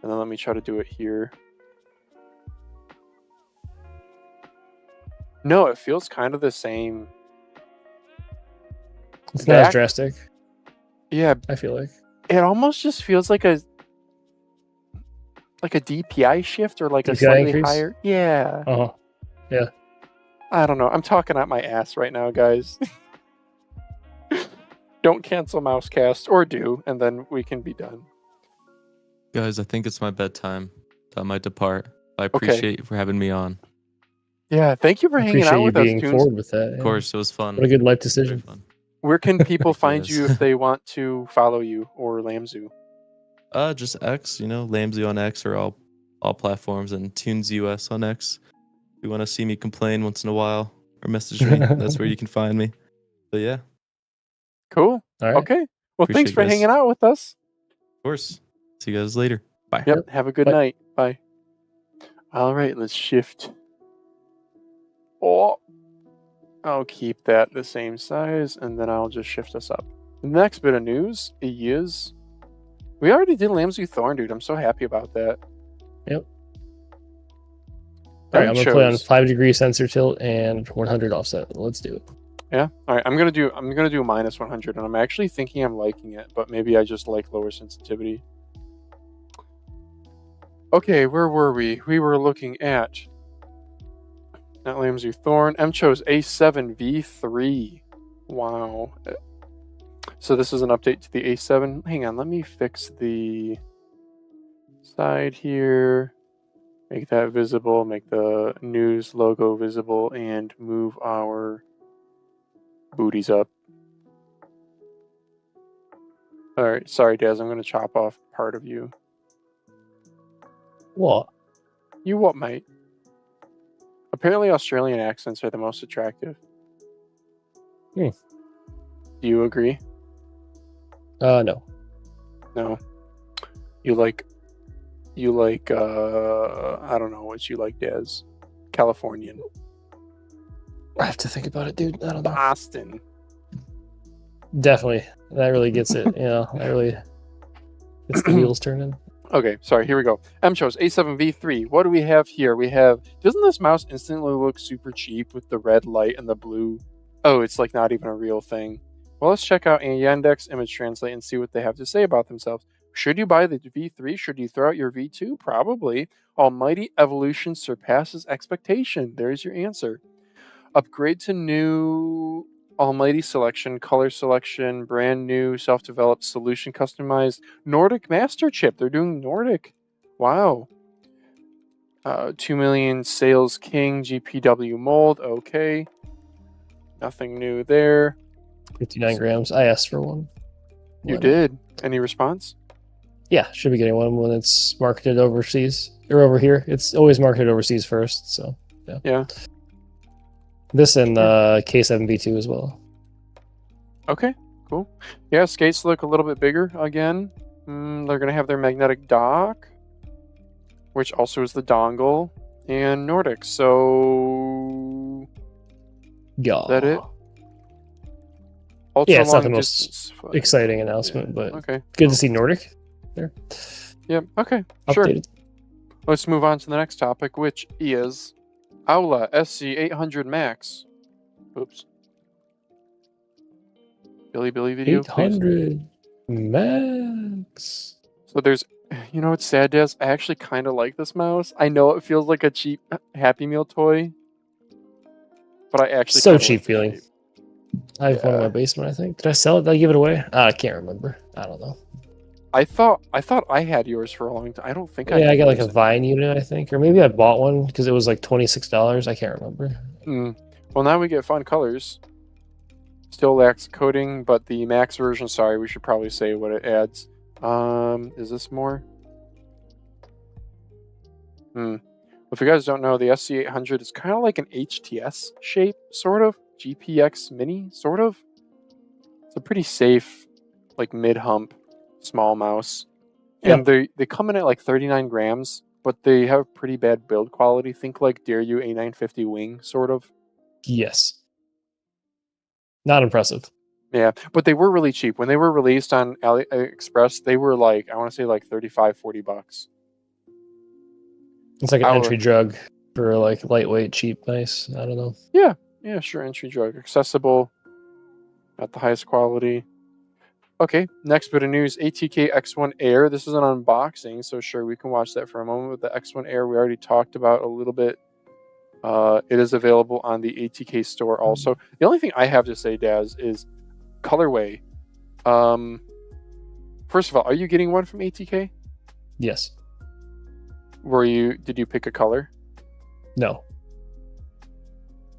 And then let me try to do it here. No, it feels kind of the same.
It's not as
Back-
drastic,
Yeah,
I feel like.
it almost just feels like a DPI shift, or like a
DPI
slightly
increase?
higher. Yeah.
Uh-huh.
I don't know. I'm talking out my ass right now, guys. Don't cancel Mousecast, or do, and then we can be done.
Guys, I think it's my bedtime. I might depart. I appreciate you for having me on.
Yeah, thank you for hanging
Appreciate
out
you
with us,
being
Tunes.
forward with that.
Of course, it was fun.
What a good life
Very
decision.
fun.
Where can people find
Yes.
you if they want to follow you or Lamzu?
Just X, Lamzu on X or all platforms, and Tunez US on X. If you want to see me complain once in a while or message me, that's where you can find me. But yeah, of
Cool.
All right.
Okay. Well, thanks
Appreciate
for
you guys.
hanging out with us.
course. See you guys later. Bye.
Yep. Have a good
Bye.
night. Bye. All right. Let's shift. Oh, I'll keep that the same size, and then I'll just shift us up. The next bit of news is we already did Lamzu Thorn, dude. I'm so happy about that.
Yep. All right, I'm gonna play on
MCHOSE.
5-degree sensor tilt and 100 offset. Let's do it.
Yeah. All right. I'm gonna do a minus 100, and I'm actually thinking I'm liking it, but maybe I just like lower sensitivity. Okay, where were we? We were looking at not Lamzu Thorn, MCHOSE A7 V3. Wow. So this is an update to the A7. Hang on, let me fix the side here. Make that visible, make the news logo visible, and move our booties up. Alright, sorry Daz, I'm going to chop off part of you.
What?
You what, mate? Apparently Australian accents are the most attractive.
Hmm.
Do you agree?
No.
No. You like I don't know what you like, Daz. Californian.
I have to think about it, dude. I don't know.
Boston.
Definitely. That really gets it. That really gets the wheels turning.
Okay, sorry, here we go. MCHOSE A7 V3. What do we have here? We have, doesn't this mouse instantly look super cheap with the red light and the blue? Oh, it's like not even a real thing. Well, let's check out Yandex Image Translate and see what they have to say about themselves. Should you buy the V3? Should you throw out your V2? Probably. Almighty evolution surpasses expectation. There's your answer. Upgrade to new Almighty selection, color selection, brand new, self-developed, solution customized, Nordic master chip. They're doing Nordic. Wow. 2 million sales king, GPW mold. Okay. Nothing new there.
59 grams. I asked for one.
You did. Any response?
Yeah, should be getting one when it's marketed overseas or over here. It's always marketed overseas first, so yeah.
Yeah.
This and the K7 V2 as well.
Okay, cool. Yeah, skates look a little bit bigger again. They're going to have their magnetic dock, which also is the dongle, and Nordic. So,
Yeah.
is that it? Ultra
Yeah, it's not the
long
most
distance flight.
exciting announcement, but
Okay.
good to see Nordic there.
Yeah, okay, sure.
Updated.
Let's move on to the next topic, which is Aula SC800 Max. Oops. Billy video, please.
800 Max.
So there's, you know what's sad, Des? I actually kind of like this mouse. I know it feels like a cheap Happy Meal toy, but I actually
So
kinda
cheap
like the
feeling.
shape.
I have one in
Yeah.
my basement, I think. Did I sell it? Did I give it away? I can't remember. I don't know.
I thought I had yours for a long time. I don't think I
Yeah, I
had
got like a
yours.
Vine unit, I think. Or maybe I bought one because it was like $26. I can't remember.
Well, now we get fun colors. Still lacks coating, but the Max version, sorry, we should probably say what it adds. Is this more? If you guys don't know, the SC800 is kind of like an HTS shape, sort of. GPX Mini, sort of. It's a pretty safe, like mid-hump, small mouse. And they come in at like 39 grams, but they have pretty bad build quality. Think like Dare You A950 Wing, sort of.
Yes. Not impressive.
Yeah, but they were really cheap. When they were released on AliExpress, they were like, I want to say like 35, 40 bucks.
It's like an
Aula.
entry drug for like lightweight, cheap, nice. I don't know.
Yeah, sure, entry drug. Accessible, at the highest quality. Okay, next bit of news, ATK X1 Air. This is an unboxing, so sure, we can watch that for a moment. With the X1 Air, we already talked about a little bit. It is available on the ATK store also. The only thing I have to say, Daz, is colorway. First of all, are you getting one from ATK?
Yes.
Did you pick a color?
No.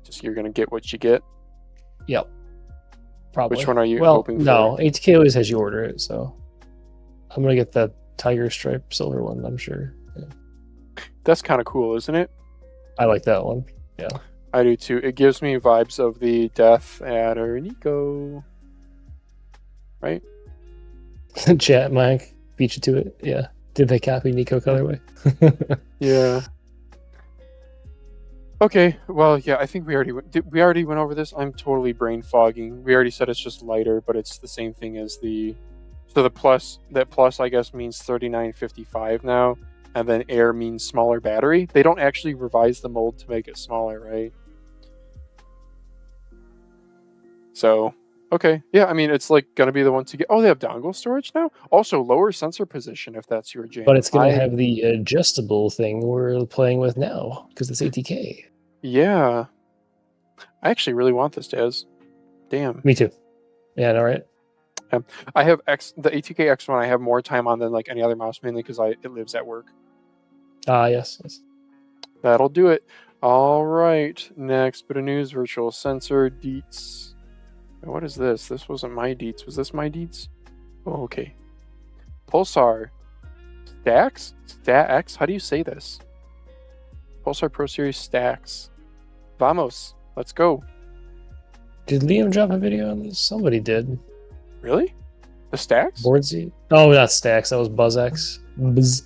Just you're gonna get what you get?
Yep. Probably.
Which one are you
well,
hoping for?
No, ATK always has you order it, so I'm gonna get the tiger stripe silver one. I'm sure. Yeah.
That's kind of cool, isn't it?
I like that one. Yeah,
I do too. It gives me vibes of the Death Adder Nico. Right?
Chat Mike beat you to it. Yeah. Did they copy Nico colorway?
Yeah. Okay, well, yeah, I think we already went over this. I'm totally brain fogging. We already said it's just lighter, but it's the same thing as the. So the plus, I guess, means 3955 now, and then Air means smaller battery. They don't actually revise the mold to make it smaller, right? So, okay, yeah, I mean, it's like gonna be the one to get. Oh, they have dongle storage now. Also, lower sensor position if that's your jam.
But it's gonna have the adjustable thing we're playing with now because it's ATK.
Yeah, I actually really want this, Daz. Damn.
Me too. Yeah, all right.
I have the ATK X1. I have more time on than like any other mouse, mainly because it lives at work.
Yes.
That'll do it. All right. Next bit of news: virtual sensor deets. What is this? This wasn't my deets. Was this my deets? Oh, okay. Pulsar STA-X? STA-X? How do you say this? Pulsar Pro Series STA-X. Vamos. Let's go.
Did Liam drop a video on this? Somebody did.
Really? The STA-X?
Boardsy? Oh, not STA-X. That was BuzzX. Buzz.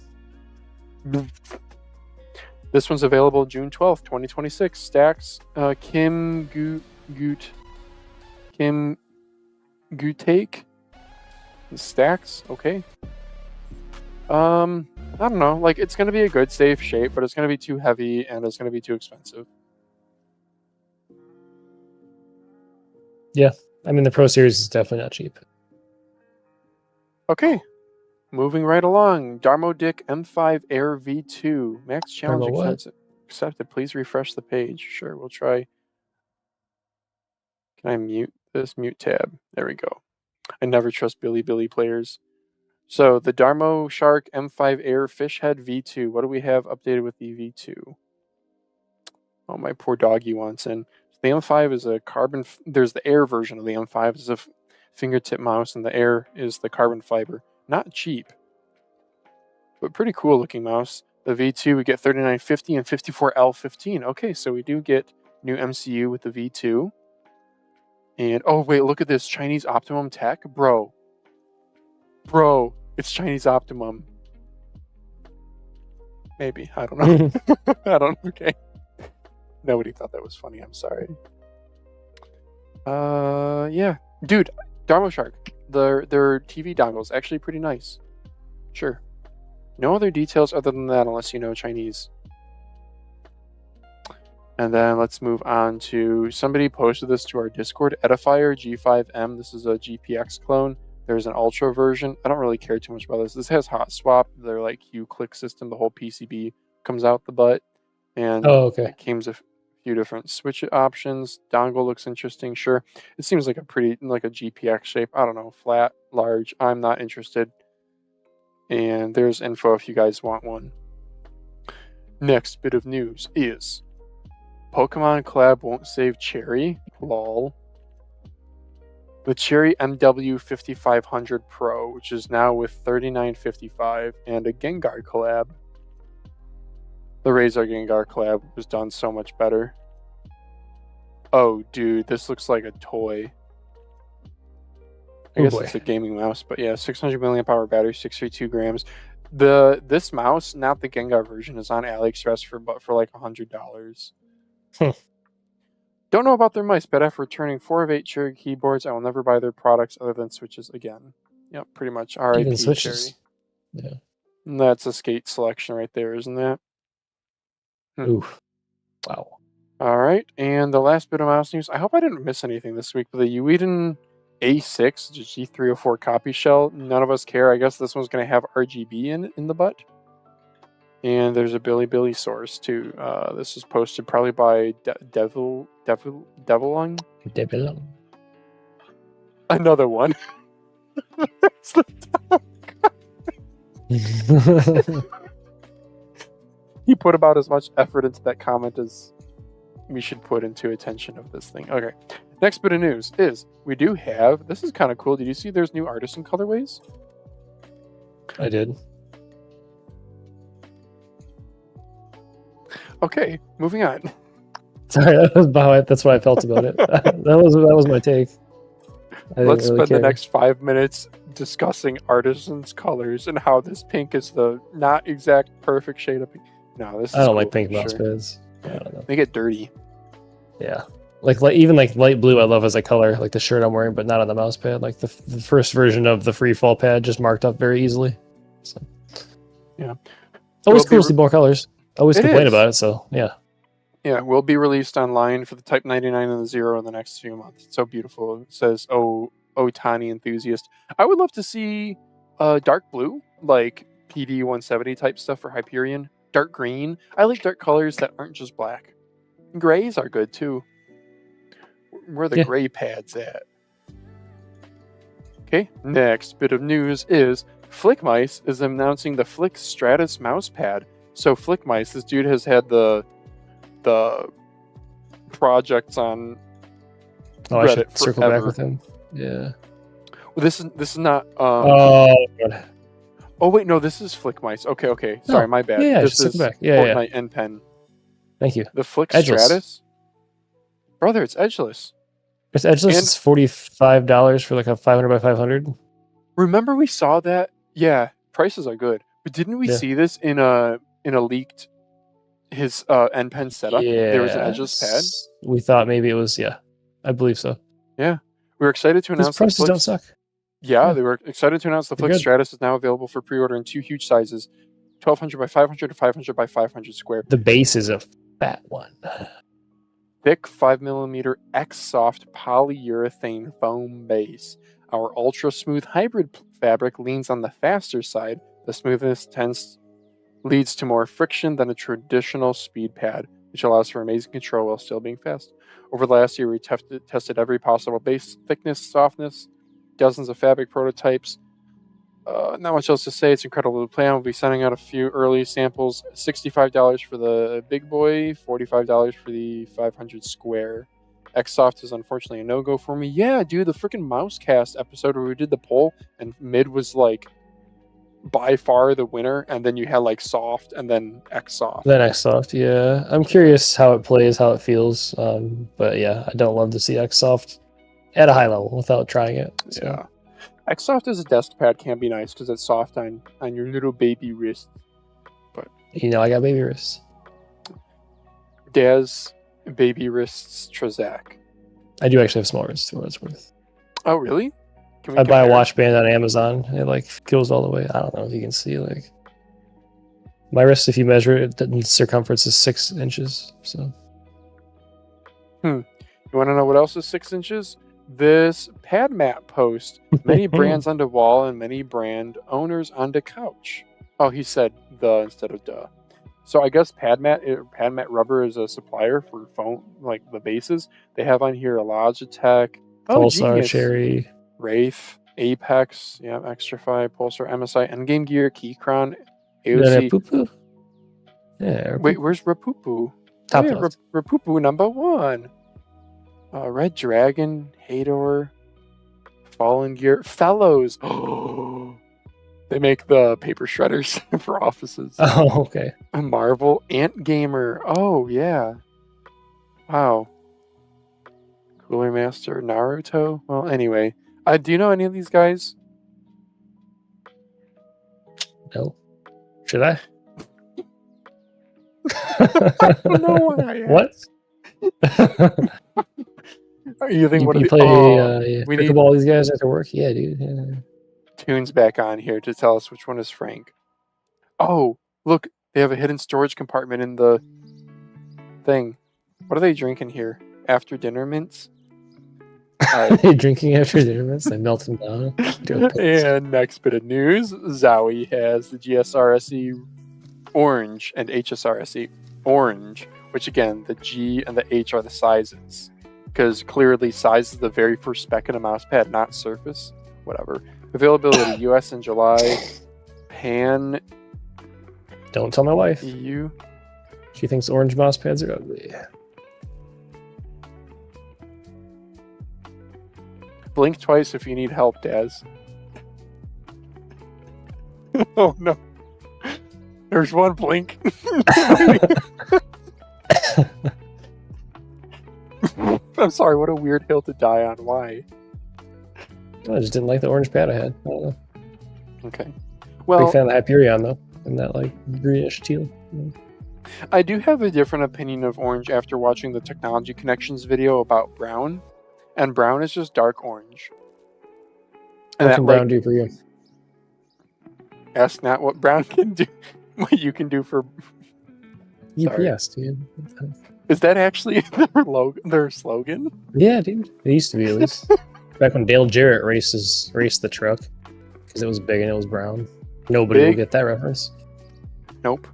This one's available June 12th, 2026. STA-X. Kim Gutake. STA-X. Okay. I don't know. Like, it's going to be a good, safe shape, but it's going to be too heavy and it's going to be too expensive.
Yeah. I mean, the Pro Series is definitely not cheap.
Okay. Moving right along. Darmoshark M5 Air V2. Max challenge accepted. Please refresh the page. Sure, we'll try. Can I mute this? Mute tab. There we go. I never trust Billy players. So the Darmoshark M5 Air Fishhead V2. What do we have updated with the V2? Oh, my poor doggy wants in. The M5 is a carbon. There's the Air version of the M5. It's a fingertip mouse, and the Air is the carbon fiber. Not cheap, but pretty cool looking mouse. The V2 we get 3950 and 54L15. Okay, so we do get new MCU with the V2. And oh wait, look at this Chinese Optimum tech, bro. It's Chinese Optimum. Maybe, I don't know. I don't. Okay. Nobody thought that was funny. I'm sorry. Yeah, dude, Darmoshark. Their TV dongles actually pretty nice. Sure. No other details other than that, unless you know Chinese. And then let's move on to somebody posted this to our Discord. Edifier G5M. This is a GPX clone. There's an Ultra version. I don't really care too much about this. This has hot swap. Their like Q-click system. The whole PCB comes out the butt, and it comes a few different switch options. Dongle looks interesting. Sure, it seems like a GPX shape. I don't know, flat, large. I'm not interested. And there's info if you guys want one. Next bit of news is Pokemon collab won't save Cherry. Lol. The Cherry MW5500 Pro, which is now with 3955, and a Gengar collab. The Razor Gengar collab was done so much better. Oh, dude, this looks like a toy. I guess it's a gaming mouse, but yeah, 600 milliamp hour battery, 632 grams. This mouse, not the Gengar version, is on AliExpress for like $100. Don't know about their mice, but after returning 4 of 8 Cherry keyboards, I will never buy their products other than Switches again. Yep, pretty much. RIP Cherry.
Yeah.
And that's a skate selection right there, isn't that?
Oof. Wow.
All right, and the last bit of mouse news. I hope I didn't miss anything this week, but the EWEADN A6 G304 copy shell. None of us care. I guess this one's going to have RGB in the butt. And there's a Billy source too. This is posted probably by Devilung. Another one. He put about as much effort into that comment as we should put into attention of this thing. Okay. Next bit of news is we do have, this is kind of cool. Did you see there's new Artisan colorways?
I did.
Okay, moving on.
Sorry, that's what I felt about it. that was my take.
Let's spend the next 5 minutes discussing Artisan's colors and how this pink is the not exact perfect shade of pink. No, this is
I don't
cool
like pink
for
mouse
sure.
pads. I don't know.
They get dirty.
Yeah. Like even like light blue I love as a color, like the shirt I'm wearing, but not on the mouse pad. Like the first version of the free fall pad just marked up very easily. So
yeah.
Always cool to see more colors. Always complain about it, so yeah.
Yeah, will be released online for the Type 99 and the Zero in the next few months. It's so beautiful. It says, Otani enthusiast. I would love to see dark blue, like PD 170 type stuff for Hyperion. Dark green. I like dark colors that aren't just black. Grays are good too. Where are the gray pads at? Okay, next bit of news is Flickmice is announcing the Flick Stratus mouse pad. So Flickmice, this dude has had the projects on
Reddit
I
should circle back with him. Yeah.
Well, this is not.
Oh God.
Oh wait, no, this is Flickmice. Okay. Sorry, my bad.
Yeah,
this is
back. Yeah,
Fortnite npen.
Thank you.
The Flick
Edgeless.
Stratus. Brother, it's edgeless.
It's edgeless. It's $45 for like a 500 by 500.
Remember we saw that? Yeah, prices are good. But didn't we see this in a leaked his npen setup?
Yeah,
there was an edgeless pad.
We thought maybe it was. Yeah, I believe so.
Yeah, we were excited to announce.
Prices don't suck.
Yeah, they were excited to announce the Flick Stratus is now available for pre-order in 2 huge sizes, 1200 by 500 to 500 by 500 square.
The base is a fat one.
Thick 5mm X-Soft polyurethane foam base. Our ultra smooth hybrid fabric leans on the faster side. The smoothness leads to more friction than a traditional speed pad, which allows for amazing control while still being fast. Over the last year, we tested every possible base thickness, softness, dozens of fabric prototypes. Not much else to say. It's incredible to play on. We'll be sending out a few early samples. $65 for the big boy, $45 for the 500 square. X-Soft is unfortunately a no-go for me. Yeah, dude, the freaking Mousecast episode where we did the poll and mid was like by far the winner, and then you had like soft and then X-Soft.
Then X-Soft, yeah. I'm curious how it plays, how it feels. But yeah, I don't love to see X-Soft at a high level without trying it. So.
Yeah. X-Soft as a desk pad can be nice because it's soft on your little baby wrist. But
you know, I got baby wrists.
Daz baby wrists Trazak.
I do actually have small wrists for what it's worth.
Oh, really? Can we
I buy a watch band on Amazon. It like goes all the way. I don't know if you can see like my wrist. If you measure it, the circumference is 6 inches. So.
You want to know what else is 6 inches? This PADMAT post. Many brands on the wall and many brand owners on the couch. Oh, he said the instead of duh. So I guess PADMAT Rubber is a supplier for phone, like the bases. They have on here a Logitech,
Pulsar, Cherry,
Wraith, Apex, yeah, Extrafy, Pulsar, MSI, Endgame Gear, Keychron, AOC.
Yeah.
Wait, where's Rapupu?
Top
yeah,
left.
Rapupu #1. Red Dragon, Hador, Fallen Gear, Fellows. Oh, they make the paper shredders for offices.
Oh, okay.
Marvel, Ant Gamer. Oh, yeah. Wow. Cooler Master, Naruto. Well, anyway, do you know any of these guys?
No. Should I?
I don't know why I asked.
What?
You think
you play
we need
all these guys after work? Yeah, dude. Yeah.
Tunes back on here to tell us which one is Frank. Oh, look, they have a hidden storage compartment in the thing. What are they drinking here? After dinner mints?
Are they drinking after dinner mints? They melt them down.
And next bit of news, Zowie has the GSRSE Orange and HSRSE Orange, which again, the G and the H are the sizes. Because clearly size is the very first spec in a mouse pad, not surface. Whatever. Availability US in July. Pan.
Don't tell my wife.
EU.
She thinks orange mouse pads are ugly.
Blink twice if you need help, Daz. Oh no. There's one blink. I'm sorry, what a weird hill to die on. Why?
I just didn't like the orange pad I had. I don't know.
Okay. Well,
Big fan of the Hyperion though, and that like greenish teal.
I do have a different opinion of orange after watching the Technology Connections video about brown. And brown is just dark orange. And
What can
that,
brown do for you?
ask not what brown can do. What you can do for... Sorry.
UPS, dude.
Is that actually their slogan?
Yeah, dude. It used to be at least. Back when Dale Jarrett raced the truck. Because it was big and it was brown. Nobody will get that reference.
Nope.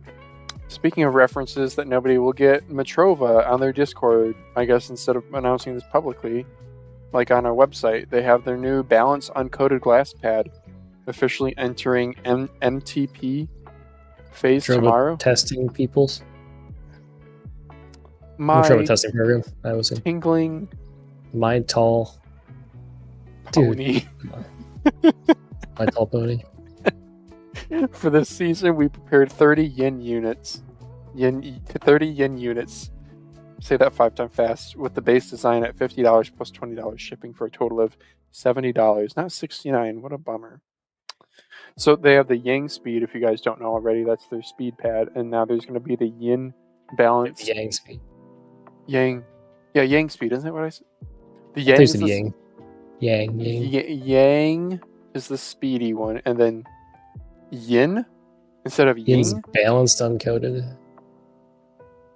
Speaking of references that nobody will get, Matrova on their Discord, I guess instead of announcing this publicly, like on our website, they have their new Balance Uncoated Glass Pad officially entering MTP phase
Matrova
tomorrow.
Testing peoples.
My
Matrova testing program, I was in.
tingling
My tall... Dude.
pony.
My tall pony.
For this season, we prepared 30 yin units. 30 yin units. Say that 5 times fast. With the base design at $50 plus $20 shipping for a total of $70, not $69. What a bummer. So they have the Yang Speed, if you guys don't know already. That's their speed pad. And now there's going to be the Yin Balance.
The Yang Speed.
Yang. Yeah, Yang Speed. Isn't that what I said? The
I
Yang
thought you
is
said
the
Yang. Yang.
Yang is the speedy one. And then Yin instead of
Yin's
Ying.
balanced uncoated.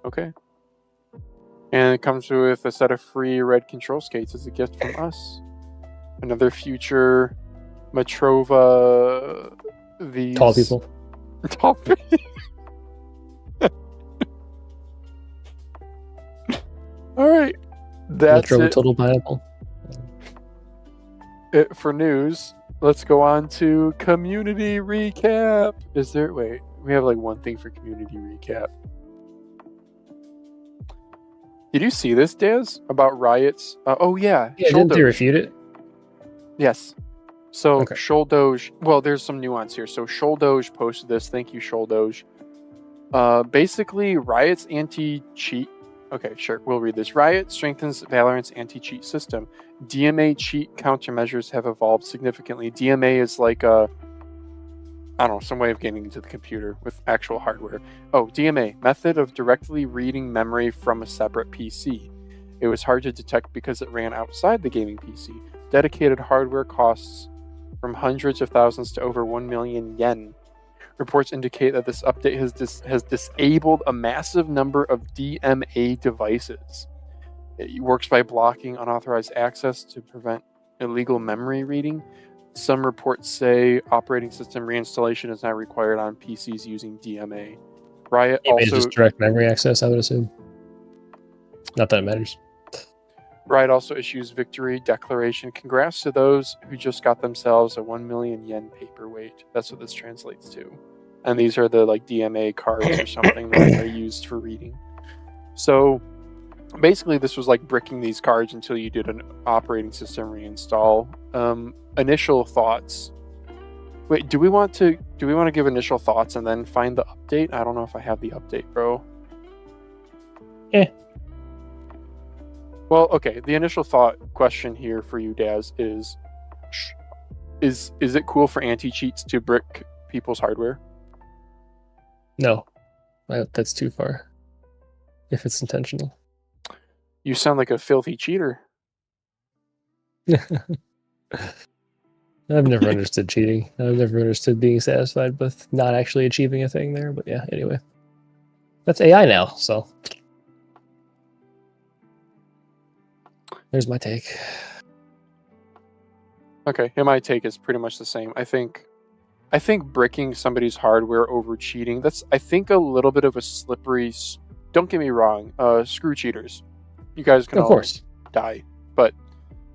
Okay. And it comes with a set of free red control skates as a gift from us. Another future Matrova. These
Tall people.
Tall people. All right. That's
Matrova
it.
Total Pineapple.
It for news. Let's go on to community recap. Is there... Wait. We have like one thing for community recap. Did you see this, Daz? About riots? Oh, yeah.
Yeah, didn't they refute it?
Yes. So,
Okay.
Shouldoge... Well, there's some nuance here. So, Shouldoge posted this. Thank you, Shouldoge. Basically, Riot's anti-cheat... Okay, sure. We'll read this. Riot strengthens Valorant's anti-cheat system. DMA cheat countermeasures have evolved significantly. DMA is like a... I don't know, some way of getting into the computer with actual hardware. Oh, DMA, method of directly reading memory from a separate PC. It was hard to detect because it ran outside the gaming PC. Dedicated hardware costs from hundreds of thousands to over 1 million yen. Reports indicate that this update has disabled a massive number of DMA devices. It works by blocking unauthorized access to prevent illegal memory reading. Some reports say operating system reinstallation is now required on PCs using DMA. Riot
Maybe
also
just direct memory access, I would assume. Not that it matters.
Riot also issues victory declaration. Congrats to those who just got themselves a 1 million yen paperweight. That's what this translates to. And these are the like DMA cards or something that are used for reading. So basically this was like bricking these cards until you did an operating system reinstall. Initial thoughts. Wait, do we want to give initial thoughts and then find the update? I don't know if I have the update, bro. Well, okay. The initial thought question here for you, Daz, is it cool for anti-cheats to brick people's hardware?
No. That's too far. If it's intentional.
You sound like a filthy cheater.
I've never understood cheating. I've never understood being satisfied with not actually achieving a thing there. But yeah, anyway. That's AI now, so. There's my take.
Okay, and my take is pretty much the same. I think bricking somebody's hardware over cheating, that's, I think, a little bit of a slippery... Don't get me wrong, screw cheaters. You guys can
Of
all
course.
die. But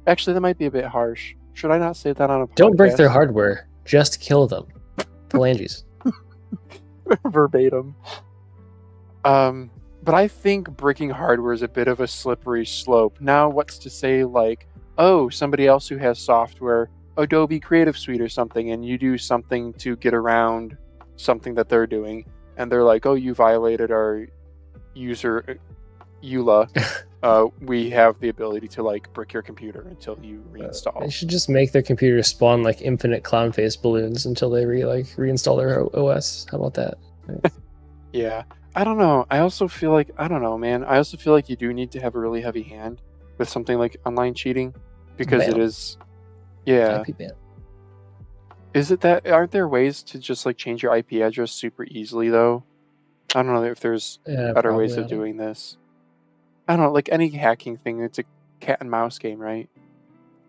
actually, that might be a bit harsh. Should I not say that on a podcast?
Don't break their hardware. Just kill them. Phalanges.
Verbatim. But I think bricking hardware is a bit of a slippery slope. Now, what's to say, like, oh, somebody else who has software, Adobe Creative Suite or something, and you do something to get around something that they're doing, and they're like, oh, you violated our user EULA. We have the ability to like brick your computer until you reinstall.
They should just make their computer spawn like infinite clown face balloons until they reinstall their OS. How about that?
Yeah, I don't know. I also feel like, I don't know, man. I also feel like you do need to have a really heavy hand with something like online cheating, because it is, yeah.
IP ban.
Is it that? Aren't there ways to just like change your IP address super easily though? I don't know if there's better ways of doing this. I don't know, like any hacking thing, it's a cat and mouse game, right?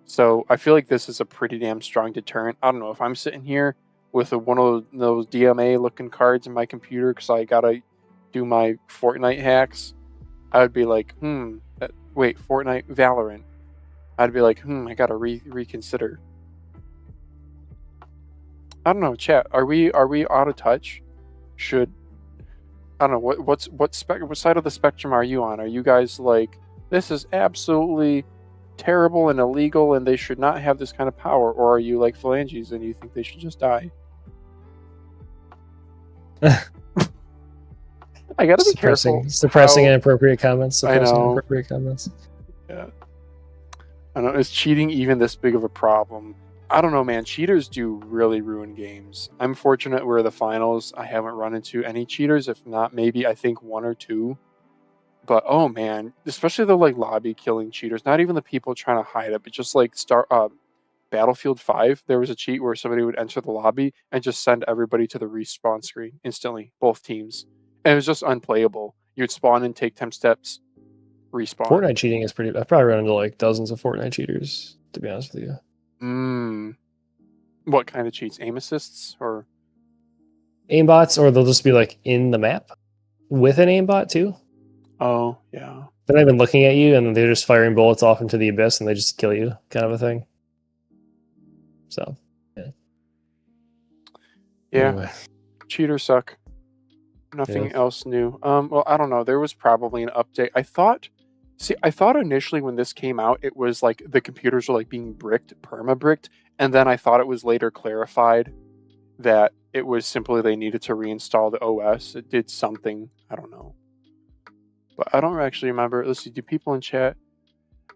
So I feel like this is a pretty damn strong deterrent. I don't know if I'm sitting here with one of those DMA looking cards in my computer because I gotta do my Fortnite hacks, I would be like, wait, Fortnite, Valorant. I'd be like, I gotta reconsider. I don't know, chat. Are we out of touch? I don't know what side of the spectrum are you on? Are you guys like, this is absolutely terrible and illegal and they should not have this kind of power, or are you like phalanges and you think they should just die? I gotta be careful.
Suppressing inappropriate comments.
I know.
Inappropriate comments.
Yeah. I don't know. Is cheating even this big of a problem? I don't know, man. Cheaters do really ruin games. I'm fortunate we're the finals. I haven't run into any cheaters. If not, maybe I think one or two. But oh man, especially the like lobby killing cheaters. Not even the people trying to hide it, but just like Battlefield 5. There was a cheat where somebody would enter the lobby and just send everybody to the respawn screen instantly, both teams, and it was just unplayable. You'd spawn and take 10 steps, respawn.
Fortnite cheating is pretty. I've probably run into like dozens of Fortnite cheaters, to be honest with you.
What kind of cheats? Aim assists or
aimbots, or they'll just be like in the map with an aimbot too.
Oh yeah,
they're not even looking at you, and they're just firing bullets off into the abyss, and they just kill you, kind of a thing. So
yeah,
anyway.
Cheaters suck. Nothing else new. Well, I don't know. There was probably an update. I thought initially when this came out, it was like the computers were like being bricked, perma-bricked, and then I thought it was later clarified that it was simply they needed to reinstall the OS. It did something. I don't know. But I don't actually remember. Let's see. Do people in chat?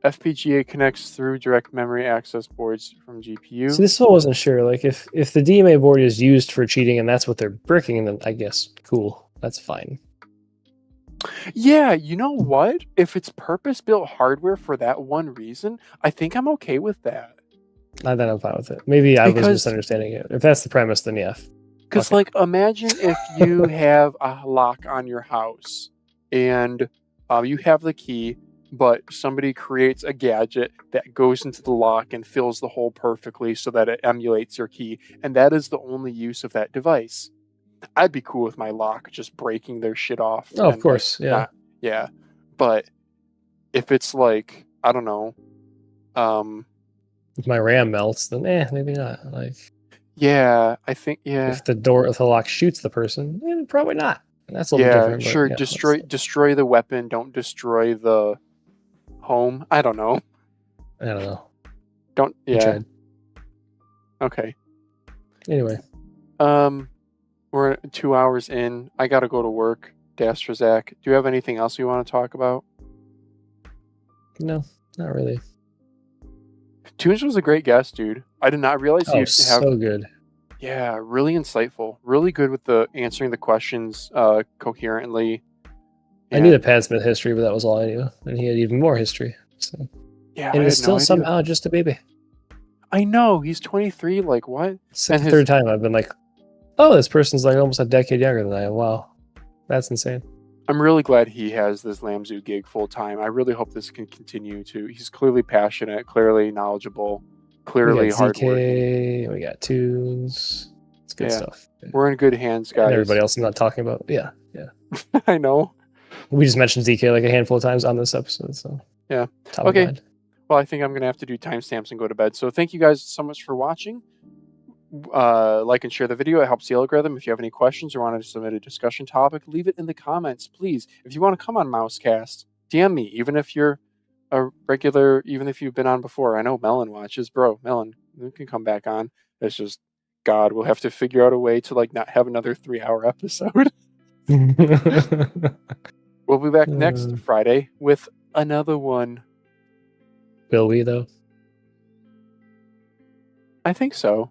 FPGA connects through direct memory access boards from GPU.
So this one I wasn't sure. Like if the DMA board is used for cheating and that's what they're bricking, then I guess cool. That's fine.
Yeah, you know what? If it's purpose-built hardware for that one reason, I think I'm okay with that.
Then I'm fine with it. Maybe I was misunderstanding it. If that's the premise, then yeah.
Because, like, imagine if you have a lock on your house and you have the key, but somebody creates a gadget that goes into the lock and fills the hole perfectly so that it emulates your key, and that is the only use of that device. I'd be cool with my lock just breaking their shit off.
Oh, of course,
like, yeah. But if it's like, I don't know,
if my RAM melts, then maybe not. Like,
yeah, I think
if the lock shoots the person, probably not. And that's a little different.
Sure. Destroy the weapon. Don't destroy the home. I don't know. Don't. Yeah. Okay.
Anyway.
We're 2 hours in. I gotta go to work. Dastrazak, do you have anything else you want to talk about?
No, not really.
Tunez was a great guest, dude. I did not realize
you'd have so good.
Yeah, really insightful. Really good with the answering the questions coherently.
I knew the PADMAT history, but that was all I knew. And he had even more history. So
yeah,
and it's still somehow just a baby.
I know, he's 23, like what?
It's like the third time I've been like, oh, this person's like almost a decade younger than I am. Wow. That's insane.
I'm really glad he has this Lamzu gig full time. I really hope this can continue to. He's clearly passionate, clearly knowledgeable, clearly hardworking.
We got Tunez. It's good stuff.
We're in good hands, guys.
And everybody else I'm not talking about. Yeah.
I know.
We just mentioned ZK like a handful of times on this episode. So
yeah. Okay. Well, I think I'm going to have to do timestamps and go to bed. So thank you guys so much for watching. Like and share the video. It helps the algorithm. If you have any questions or want to submit a discussion topic, leave it in the comments, please. If you want to come on Mousecast, DM me, even if you're a regular, even if you've been on before. I know Melon watches, bro. Melon, you can come back on. It's just, God, we'll have to figure out a way to like not have another 3-hour episode. We'll be back next Friday with another one.
Will we though?
I think so.